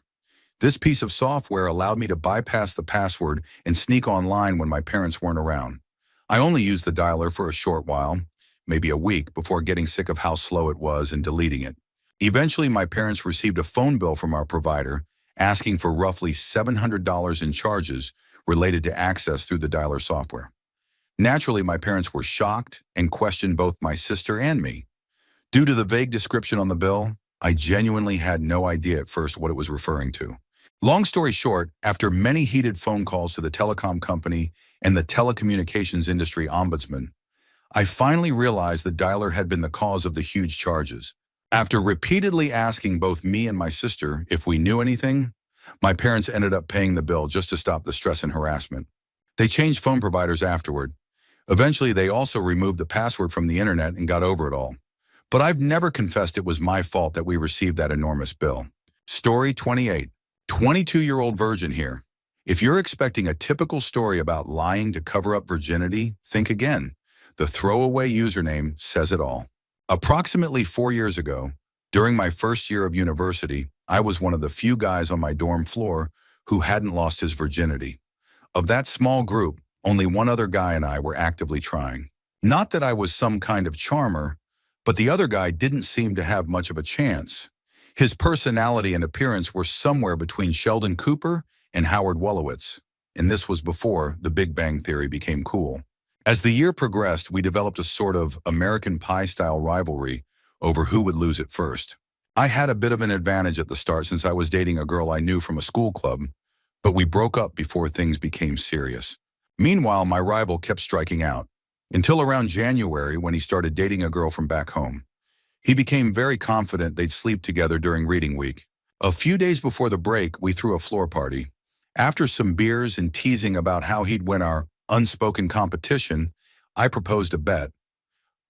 This piece of software allowed me to bypass the password and sneak online when my parents weren't around. I only used the dialer for a short while, maybe a week, before getting sick of how slow it was and deleting it. Eventually, my parents received a phone bill from our provider asking for roughly $700 in charges related to access through the dialer software. Naturally, my parents were shocked and questioned both my sister and me. Due to the vague description on the bill, I genuinely had no idea at first what it was referring to. Long story short, after many heated phone calls to the telecom company and the telecommunications industry ombudsman, I finally realized the dialer had been the cause of the huge charges. After repeatedly asking both me and my sister if we knew anything, my parents ended up paying the bill just to stop the stress and harassment. They changed phone providers afterward. Eventually, they also removed the password from the internet and got over it all. But I've never confessed it was my fault that we received that enormous bill. Story 28. 22-year-old virgin here. If you're expecting a typical story about lying to cover up virginity, think again. The throwaway username says it all. Approximately 4 years ago, during my first year of university, I was one of the few guys on my dorm floor who hadn't lost his virginity. Of that small group, only one other guy and I were actively trying. Not that I was some kind of charmer, but the other guy didn't seem to have much of a chance. His personality and appearance were somewhere between Sheldon Cooper and Howard Wolowitz, and this was before the Big Bang Theory became cool. As the year progressed, we developed a sort of American Pie-style rivalry over who would lose it first. I had a bit of an advantage at the start since I was dating a girl I knew from a school club, but we broke up before things became serious. Meanwhile, my rival kept striking out, until around January when he started dating a girl from back home. He became very confident they'd sleep together during reading week. A few days before the break, we threw a floor party. After some beers and teasing about how he'd win our unspoken competition, I proposed a bet.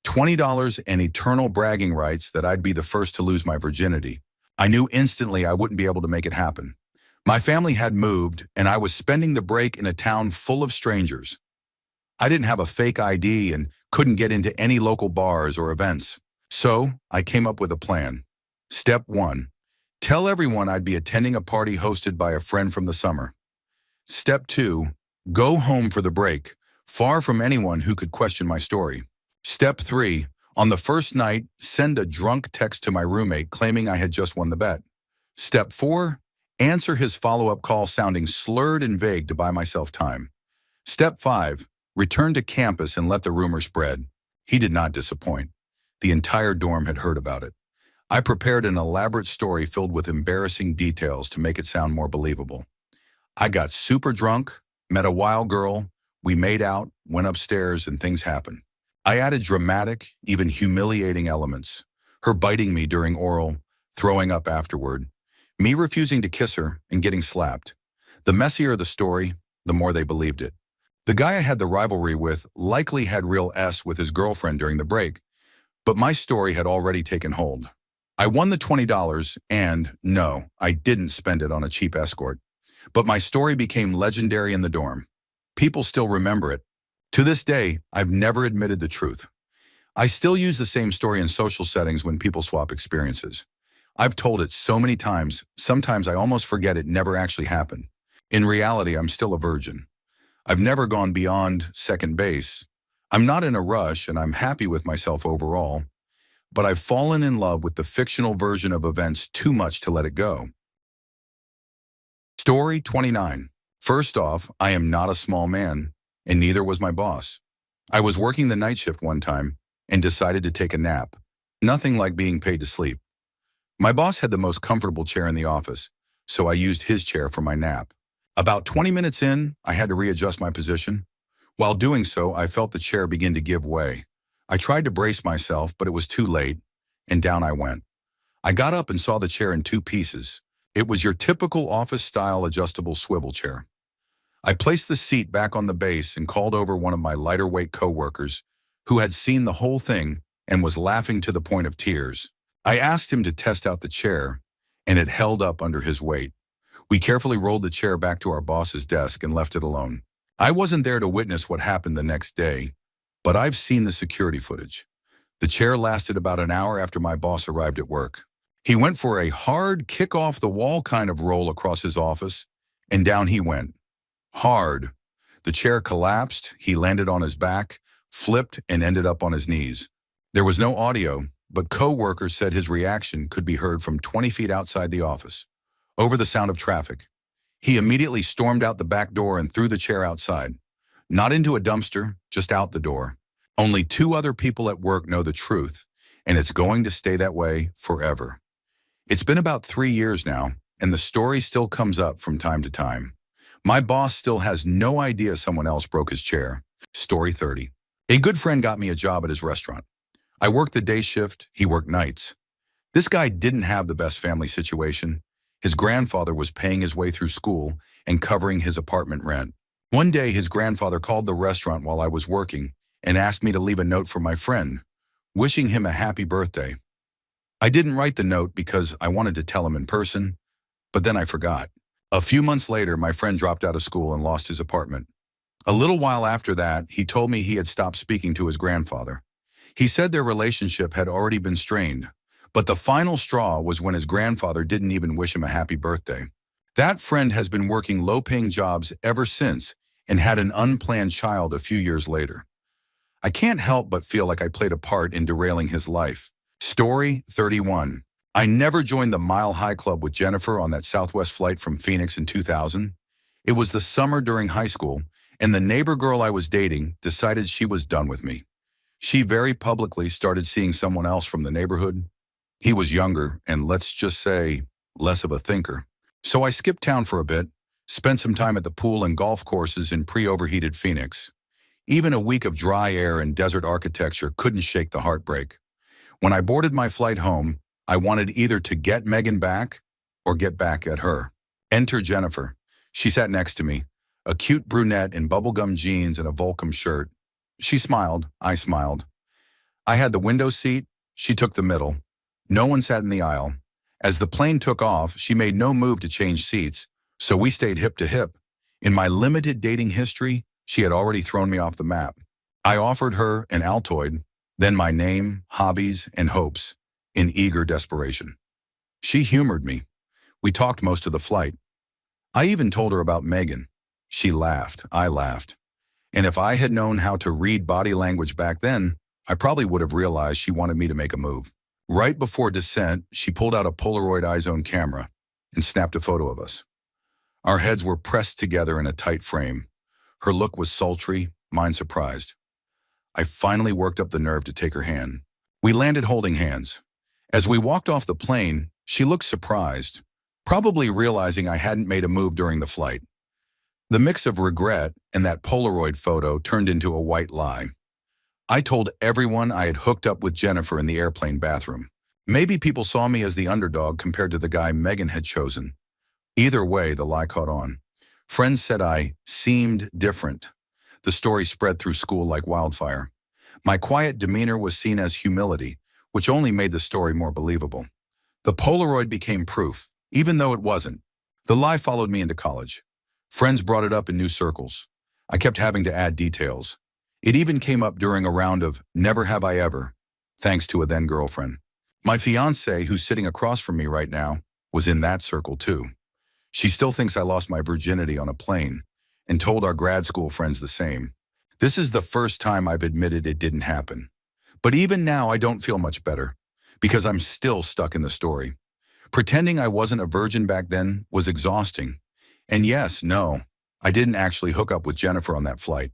$20 and eternal bragging rights that I'd be the first to lose my virginity. I knew instantly I wouldn't be able to make it happen. My family had moved, and I was spending the break in a town full of strangers. I didn't have a fake ID and couldn't get into any local bars or events. So I came up with a plan. Step 1. Tell everyone I'd be attending a party hosted by a friend from the summer. Step 2. Go home for the break, far from anyone who could question my story. Step 3. On the first night, send a drunk text to my roommate claiming I had just won the bet. Step 4. Answer his follow-up call sounding slurred and vague to buy myself time. Step 5. Return to campus and let the rumor spread. He did not disappoint. The entire dorm had heard about it. I prepared an elaborate story filled with embarrassing details to make it sound more believable. I got super drunk, met a wild girl, we made out, went upstairs, and things happened. I added dramatic, even humiliating elements. Her biting me during oral, throwing up afterward, me refusing to kiss her, and getting slapped. The messier the story, the more they believed it. The guy I had the rivalry with likely had real S with his girlfriend during the break, but my story had already taken hold. I won the $20 and, no, I didn't spend it on a cheap escort. But my story became legendary in the dorm. People still remember it. To this day, I've never admitted the truth. I still use the same story in social settings when people swap experiences. I've told it so many times, sometimes I almost forget it never actually happened. In reality, I'm still a virgin. I've never gone beyond second base. I'm not in a rush and I'm happy with myself overall, but I've fallen in love with the fictional version of events too much to let it go. Story 29. First off, I am not a small man, and neither was my boss. I was working the night shift one time and decided to take a nap. Nothing like being paid to sleep. My boss had the most comfortable chair in the office, so I used his chair for my nap. About 20 minutes in, I had to readjust my position. While doing so, I felt the chair begin to give way. I tried to brace myself, but it was too late, and down I went. I got up and saw the chair in two pieces. It was your typical office-style adjustable swivel chair. I placed the seat back on the base and called over one of my lighter-weight coworkers who had seen the whole thing and was laughing to the point of tears. I asked him to test out the chair, and it held up under his weight. We carefully rolled the chair back to our boss's desk and left it alone. I wasn't there to witness what happened the next day, but I've seen the security footage. The chair lasted about an hour after my boss arrived at work. He went for a hard kick-off-the-wall kind of roll across his office, and down he went. Hard. The chair collapsed, he landed on his back, flipped, and ended up on his knees. There was no audio, but co-workers said his reaction could be heard from 20 feet outside the office, over the sound of traffic. He immediately stormed out the back door and threw the chair outside. Not into a dumpster, just out the door. Only 2 other people at work know the truth, and it's going to stay that way forever. It's been about 3 years now, and the story still comes up from time to time. My boss still has no idea someone else broke his chair. Story 30. A good friend got me a job at his restaurant. I worked the day shift, he worked nights. This guy didn't have the best family situation. His grandfather was paying his way through school and covering his apartment rent. One day, his grandfather called the restaurant while I was working and asked me to leave a note for my friend, wishing him a happy birthday. I didn't write the note because I wanted to tell him in person, but then I forgot. A few months later, my friend dropped out of school and lost his apartment. A little while after that, he told me he had stopped speaking to his grandfather. He said their relationship had already been strained, but the final straw was when his grandfather didn't even wish him a happy birthday. That friend has been working low-paying jobs ever since and had an unplanned child a few years later. I can't help but feel like I played a part in derailing his life. Story 31. I never joined the Mile High Club with Jennifer on that Southwest flight from Phoenix in 2000. It was the summer during high school, and the neighbor girl I was dating decided she was done with me. She very publicly started seeing someone else from the neighborhood. He was younger and, let's just say, less of a thinker. So I skipped town for a bit, spent some time at the pool and golf courses in pre-overheated Phoenix. Even a week of dry air and desert architecture couldn't shake the heartbreak. When I boarded my flight home, I wanted either to get Megan back or get back at her. Enter Jennifer. She sat next to me, a cute brunette in bubblegum jeans and a Volcom shirt. She smiled, I smiled. I had the window seat, she took the middle. No one sat in the aisle. As the plane took off, she made no move to change seats, so we stayed hip to hip. In my limited dating history, she had already thrown me off the map. I offered her an Altoid, then my name, hobbies, and hopes, in eager desperation. She humored me. We talked most of the flight. I even told her about Megan. She laughed, I laughed. And if I had known how to read body language back then, I probably would have realized she wanted me to make a move. Right before descent, she pulled out a Polaroid iZone camera and snapped a photo of us. Our heads were pressed together in a tight frame. Her look was sultry, mine surprised. I finally worked up the nerve to take her hand. We landed holding hands. As we walked off the plane, she looked surprised, probably realizing I hadn't made a move during the flight. The mix of regret and that Polaroid photo turned into a white lie. I told everyone I had hooked up with Jennifer in the airplane bathroom. Maybe people saw me as the underdog compared to the guy Megan had chosen. Either way, the lie caught on. Friends said I seemed different. The story spread through school like wildfire. My quiet demeanor was seen as humility, which only made the story more believable. The Polaroid became proof, even though it wasn't. The lie followed me into college. Friends brought it up in new circles. I kept having to add details. It even came up during a round of Never Have I Ever, thanks to a then-girlfriend. My fiancée, who's sitting across from me right now, was in that circle too. She still thinks I lost my virginity on a plane and told our grad school friends the same. This is the first time I've admitted it didn't happen. But even now, I don't feel much better because I'm still stuck in the story. Pretending I wasn't a virgin back then was exhausting. And yes, no, I didn't actually hook up with Jennifer on that flight.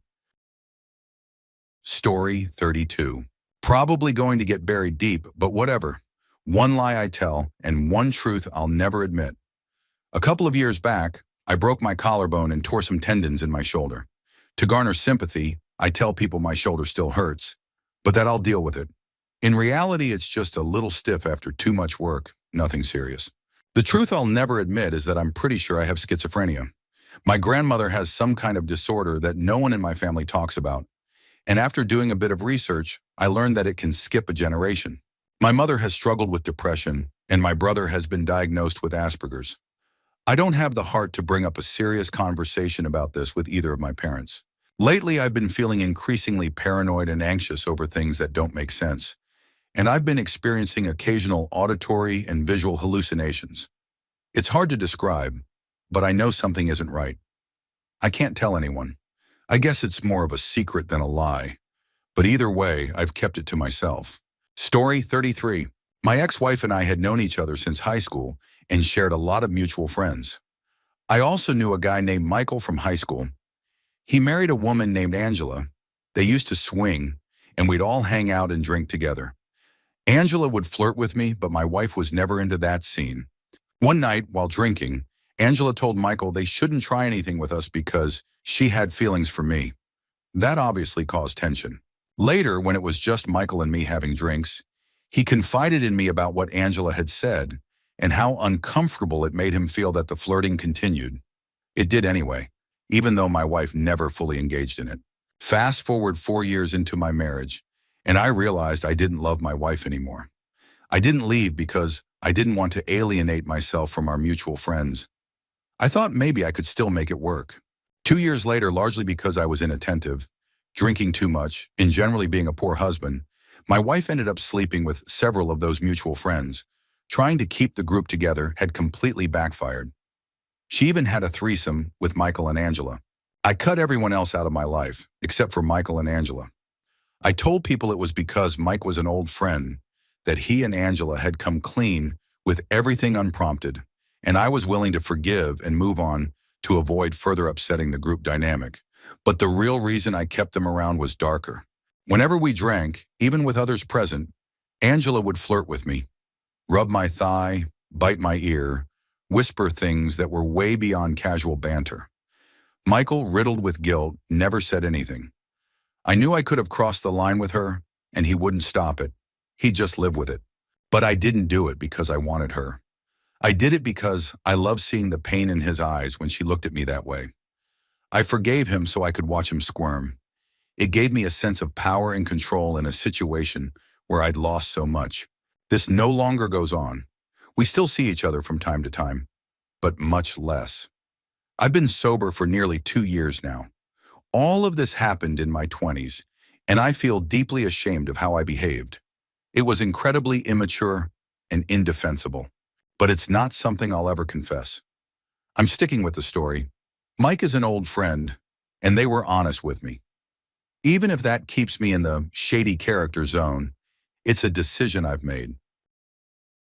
Story 32. Probably going to get buried deep, but whatever. One lie I tell and one truth I'll never admit. A couple of years back, I broke my collarbone and tore some tendons in my shoulder. To garner sympathy, I tell people my shoulder still hurts, but that I'll deal with it. In reality, it's just a little stiff after too much work, nothing serious. The truth I'll never admit is that I'm pretty sure I have schizophrenia. My grandmother has some kind of disorder that no one in my family talks about. And after doing a bit of research, I learned that it can skip a generation. My mother has struggled with depression, and my brother has been diagnosed with Asperger's. I don't have the heart to bring up a serious conversation about this with either of my parents. Lately, I've been feeling increasingly paranoid and anxious over things that don't make sense, and I've been experiencing occasional auditory and visual hallucinations. It's hard to describe, but I know something isn't right. I can't tell anyone. I guess it's more of a secret than a lie, but either way, I've kept it to myself. Story 33. My ex-wife and I had known each other since high school and shared a lot of mutual friends. I also knew a guy named Michael from high school. He married a woman named Angela. They used to swing, and we'd all hang out and drink together. Angela would flirt with me, but my wife was never into that scene. One night, while drinking, Angela told Michael they shouldn't try anything with us because she had feelings for me. That obviously caused tension. Later, when it was just Michael and me having drinks, he confided in me about what Angela had said and how uncomfortable it made him feel that the flirting continued. It did anyway, even though my wife never fully engaged in it. Fast forward 4 years into my marriage, and I realized I didn't love my wife anymore. I didn't leave because I didn't want to alienate myself from our mutual friends. I thought maybe I could still make it work. 2 years later, largely because I was inattentive, drinking too much, and generally being a poor husband, my wife ended up sleeping with several of those mutual friends. Trying to keep the group together had completely backfired. She even had a threesome with Michael and Angela. I cut everyone else out of my life, except for Michael and Angela. I told people it was because Mike was an old friend, that he and Angela had come clean with everything unprompted, and I was willing to forgive and move on to avoid further upsetting the group dynamic. But the real reason I kept them around was darker. Whenever we drank, even with others present, Angela would flirt with me, rub my thigh, bite my ear, whisper things that were way beyond casual banter. Michael, riddled with guilt, never said anything. I knew I could have crossed the line with her, and he wouldn't stop it. He'd just live with it. But I didn't do it because I wanted her. I did it because I loved seeing the pain in his eyes when she looked at me that way. I forgave him so I could watch him squirm. It gave me a sense of power and control in a situation where I'd lost so much. This no longer goes on. We still see each other from time to time, but much less. I've been sober for nearly 2 years now. All of this happened in my 20s, and I feel deeply ashamed of how I behaved. It was incredibly immature and indefensible, but it's not something I'll ever confess. I'm sticking with the story. Mike is an old friend, and they were honest with me. Even if that keeps me in the shady character zone, it's a decision I've made.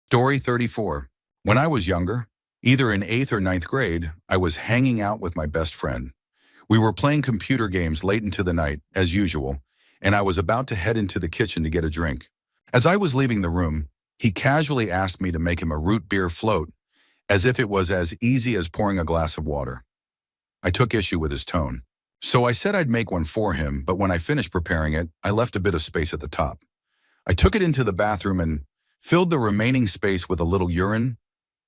Story 34. When I was younger, either in 8th or 9th grade, I was hanging out with my best friend. We were playing computer games late into the night, as usual, and I was about to head into the kitchen to get a drink. As I was leaving the room, He casually asked me to make him a root beer float, as if it was as easy as pouring a glass of water. I took issue with his tone. So I said I'd make one for him, but when I finished preparing it, I left a bit of space at the top. I took it into the bathroom and filled the remaining space with a little urine,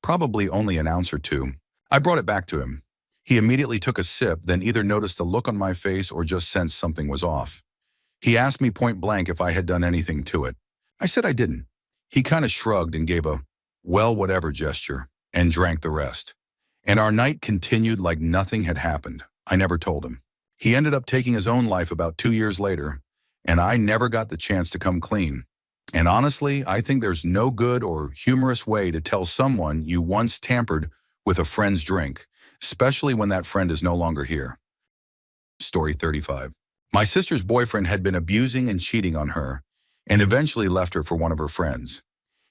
probably only an ounce or two. I brought it back to him. He immediately took a sip, then either noticed a look on my face or just sensed something was off. He asked me point blank if I had done anything to it. I said I didn't. He kind of shrugged and gave a, well, whatever gesture, and drank the rest. And our night continued like nothing had happened. I never told him. He ended up taking his own life about 2 years later, and I never got the chance to come clean. And honestly, I think there's no good or humorous way to tell someone you once tampered with a friend's drink, especially when that friend is no longer here. Story 35. My sister's boyfriend had been abusing and cheating on her, and eventually left her for one of her friends.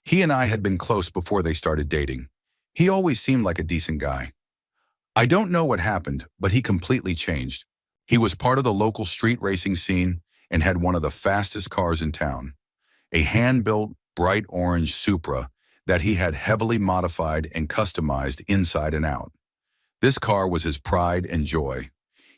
He and I had been close before they started dating. He always seemed like a decent guy. I don't know what happened, but he completely changed. He was part of the local street racing scene and had one of the fastest cars in town, a hand-built, bright orange Supra that he had heavily modified and customized inside and out. This car was his pride and joy.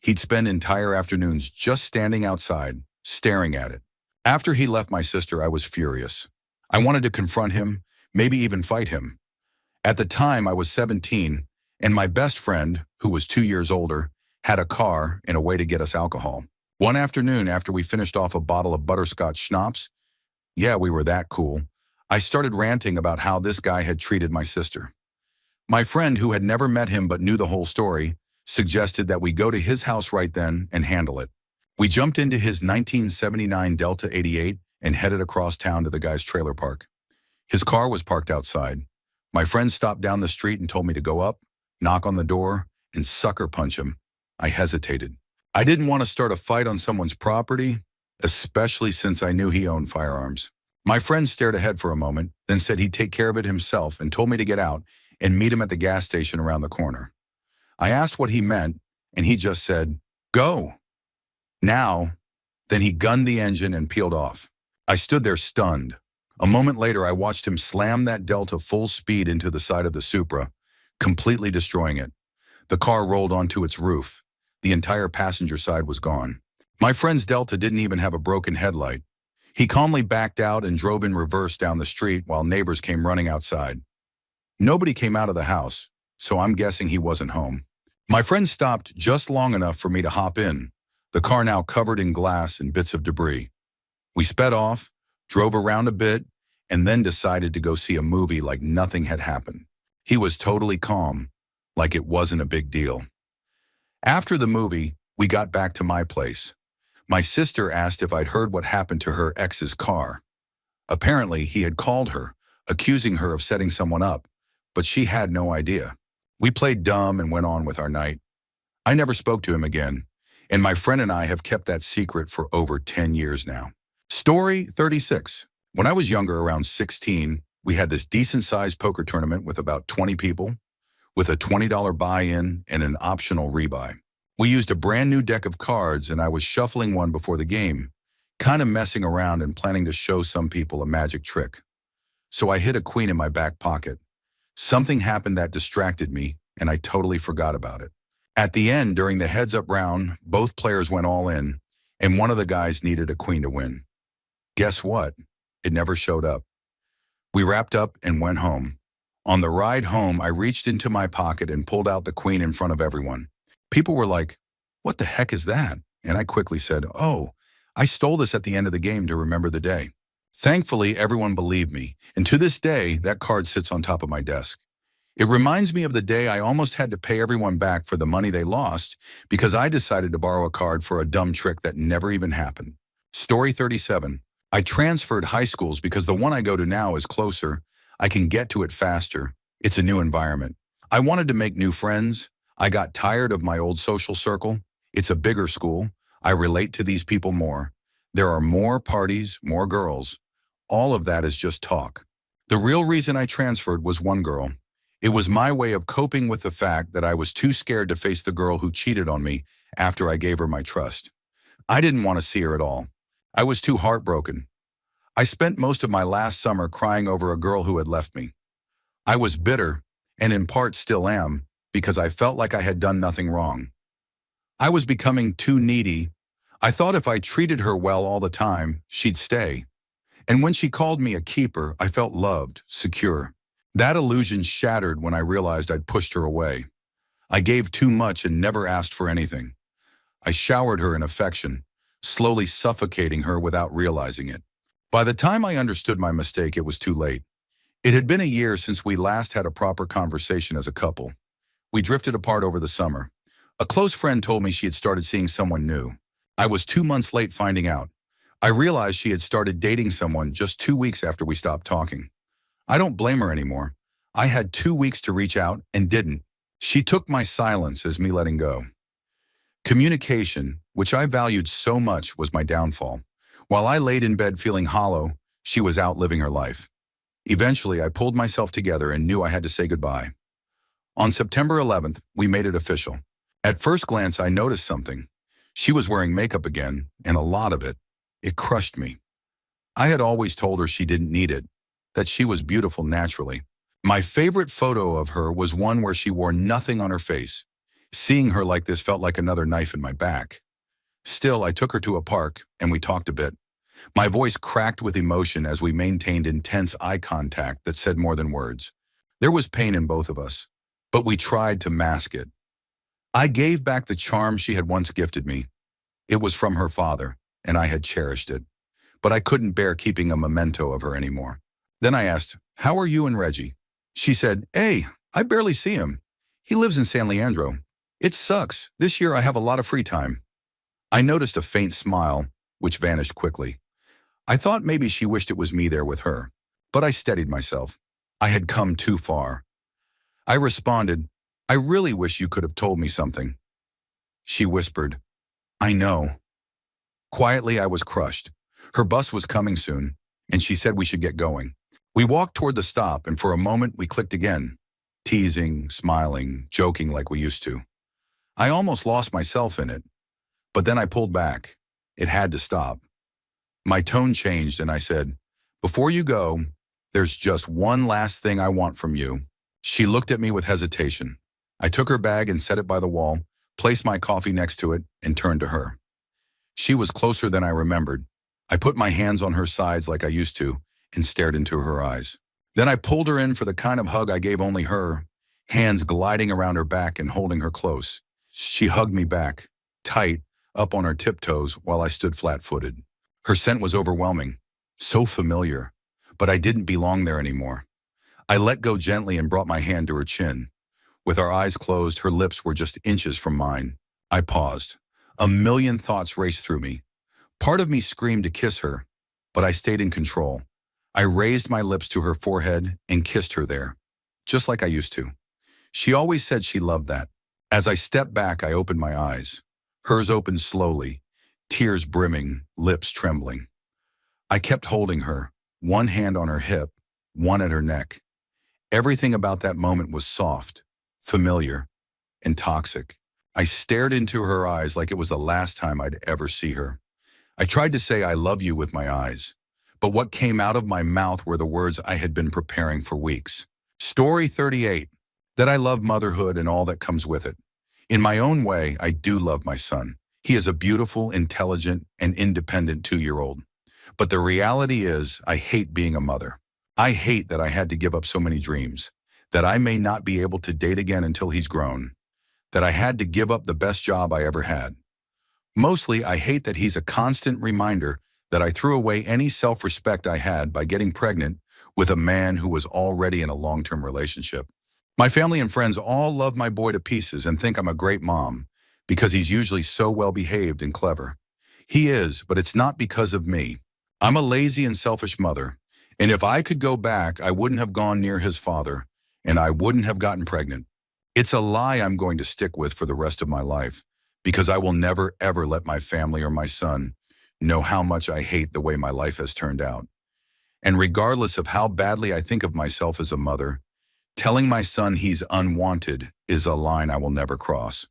He'd spend entire afternoons just standing outside, staring at it. After he left my sister, I was furious. I wanted to confront him, maybe even fight him. At the time, I was 17, and my best friend, who was 2 years older, had a car and a way to get us alcohol. One afternoon, after we finished off a bottle of butterscotch schnapps, yeah, we were that cool, I started ranting about how this guy had treated my sister. My friend, who had never met him but knew the whole story, suggested that we go to his house right then and handle it. We jumped into his 1979 Delta 88 and headed across town to the guy's trailer park. His car was parked outside. My friend stopped down the street and told me to go up, knock on the door, and sucker punch him. I hesitated. I didn't want to start a fight on someone's property, especially since I knew he owned firearms. My friend stared ahead for a moment, then said he'd take care of it himself and told me to get out and meet him at the gas station around the corner. I asked what he meant, and he just said, "Go." Now, then he gunned the engine and peeled off. I stood there stunned. A moment later, I watched him slam that Delta full speed into the side of the Supra, completely destroying it. The car rolled onto its roof. The entire passenger side was gone. My friend's Delta didn't even have a broken headlight. He calmly backed out and drove in reverse down the street while neighbors came running outside. Nobody came out of the house, so I'm guessing he wasn't home. My friend stopped just long enough for me to hop in, the car now covered in glass and bits of debris. We sped off, drove around a bit, and then decided to go see a movie like nothing had happened. He was totally calm, like it wasn't a big deal. After the movie, we got back to my place. My sister asked if I'd heard what happened to her ex's car. Apparently, he had called her, accusing her of setting someone up, but she had no idea. We played dumb and went on with our night. I never spoke to him again, and my friend and I have kept that secret for over 10 years now. Story 36. When I was younger, around 16, we had this decent-sized poker tournament with about 20 people, with a $20 buy-in and an optional rebuy. We used a brand new deck of cards, and I was shuffling one before the game, kind of messing around and planning to show some people a magic trick. So I hid a queen in my back pocket. Something happened that distracted me, and I totally forgot about it. At the end, during the heads-up round, both players went all in, and one of the guys needed a queen to win. Guess what? It never showed up. We wrapped up and went home. On the ride home, I reached into my pocket and pulled out the queen in front of everyone. People were like, "What the heck is that?" And I quickly said, "Oh, I stole this at the end of the game to remember the day." Thankfully, everyone believed me, and to this day, that card sits on top of my desk. It reminds me of the day I almost had to pay everyone back for the money they lost because I decided to borrow a card for a dumb trick that never even happened. Story 37. I transferred high schools because the one I go to now is closer. I can get to it faster. It's a new environment. I wanted to make new friends. I got tired of my old social circle. It's a bigger school. I relate to these people more. There are more parties, more girls. All of that is just talk. The real reason I transferred was one girl. It was my way of coping with the fact that I was too scared to face the girl who cheated on me after I gave her my trust. I didn't want to see her at all. I was too heartbroken. I spent most of my last summer crying over a girl who had left me. I was bitter, and in part still am, because I felt like I had done nothing wrong. I was becoming too needy. I thought if I treated her well all the time, she'd stay. And when she called me a keeper, I felt loved, secure. That illusion shattered when I realized I'd pushed her away. I gave too much and never asked for anything. I showered her in affection, slowly suffocating her without realizing it. By the time I understood my mistake, it was too late. It had been a year since we last had a proper conversation as a couple. We drifted apart over the summer. A close friend told me she had started seeing someone new. I was 2 months late finding out. I realized she had started dating someone just 2 weeks after we stopped talking. I don't blame her anymore. I had 2 weeks to reach out and didn't. She took my silence as me letting go. Communication, which I valued so much, was my downfall. While I laid in bed feeling hollow, she was out living her life. Eventually, I pulled myself together and knew I had to say goodbye. On September 11th, we made it official. At first glance, I noticed something. She was wearing makeup again, and a lot of it. It crushed me. I had always told her she didn't need it, that she was beautiful naturally. My favorite photo of her was one where she wore nothing on her face. Seeing her like this felt like another knife in my back. Still, I took her to a park, and we talked a bit. My voice cracked with emotion as we maintained intense eye contact that said more than words. There was pain in both of us, but we tried to mask it. I gave back the charm she had once gifted me. It was from her father, and I had cherished it. But I couldn't bear keeping a memento of her anymore. Then I asked, "How are you and Reggie?" She said, "Hey, I barely see him. He lives in San Leandro. It sucks. This year I have a lot of free time." I noticed a faint smile, which vanished quickly. I thought maybe she wished it was me there with her, but I steadied myself. I had come too far. I responded, "I really wish you could have told me something." She whispered, "I know." Quietly, I was crushed. Her bus was coming soon, and she said we should get going. We walked toward the stop, and for a moment we clicked again, teasing, smiling, joking like we used to. I almost lost myself in it, but then I pulled back. It had to stop. My tone changed, and I said, "Before you go, there's just one last thing I want from you." She looked at me with hesitation. I took her bag and set it by the wall, placed my coffee next to it, and turned to her. She was closer than I remembered. I put my hands on her sides like I used to and stared into her eyes. Then I pulled her in for the kind of hug I gave only her, hands gliding around her back and holding her close. She hugged me back, tight, up on her tiptoes while I stood flat-footed. Her scent was overwhelming, so familiar, but I didn't belong there anymore. I let go gently and brought my hand to her chin. With our eyes closed, her lips were just inches from mine. I paused. A million thoughts raced through me. Part of me screamed to kiss her, but I stayed in control. I raised my lips to her forehead and kissed her there, just like I used to. She always said she loved that. As I stepped back, I opened my eyes. Hers opened slowly, tears brimming, lips trembling. I kept holding her, one hand on her hip, one at her neck. Everything about that moment was soft, familiar, and toxic. I stared into her eyes like it was the last time I'd ever see her. I tried to say I love you with my eyes, but what came out of my mouth were the words I had been preparing for weeks. Story 38, that I love motherhood and all that comes with it. In my own way, I do love my son. He is a beautiful, intelligent, and independent 2-year-old. But the reality is, I hate being a mother. I hate that I had to give up so many dreams, that I may not be able to date again until he's grown, that I had to give up the best job I ever had. Mostly, I hate that he's a constant reminder that I threw away any self-respect I had by getting pregnant with a man who was already in a long-term relationship. My family and friends all love my boy to pieces and think I'm a great mom because he's usually so well-behaved and clever. He is, but it's not because of me. I'm a lazy and selfish mother, and if I could go back, I wouldn't have gone near his father, and I wouldn't have gotten pregnant. It's a lie I'm going to stick with for the rest of my life, because I will never, ever let my family or my son know how much I hate the way my life has turned out. And regardless of how badly I think of myself as a mother, telling my son he's unwanted is a line I will never cross.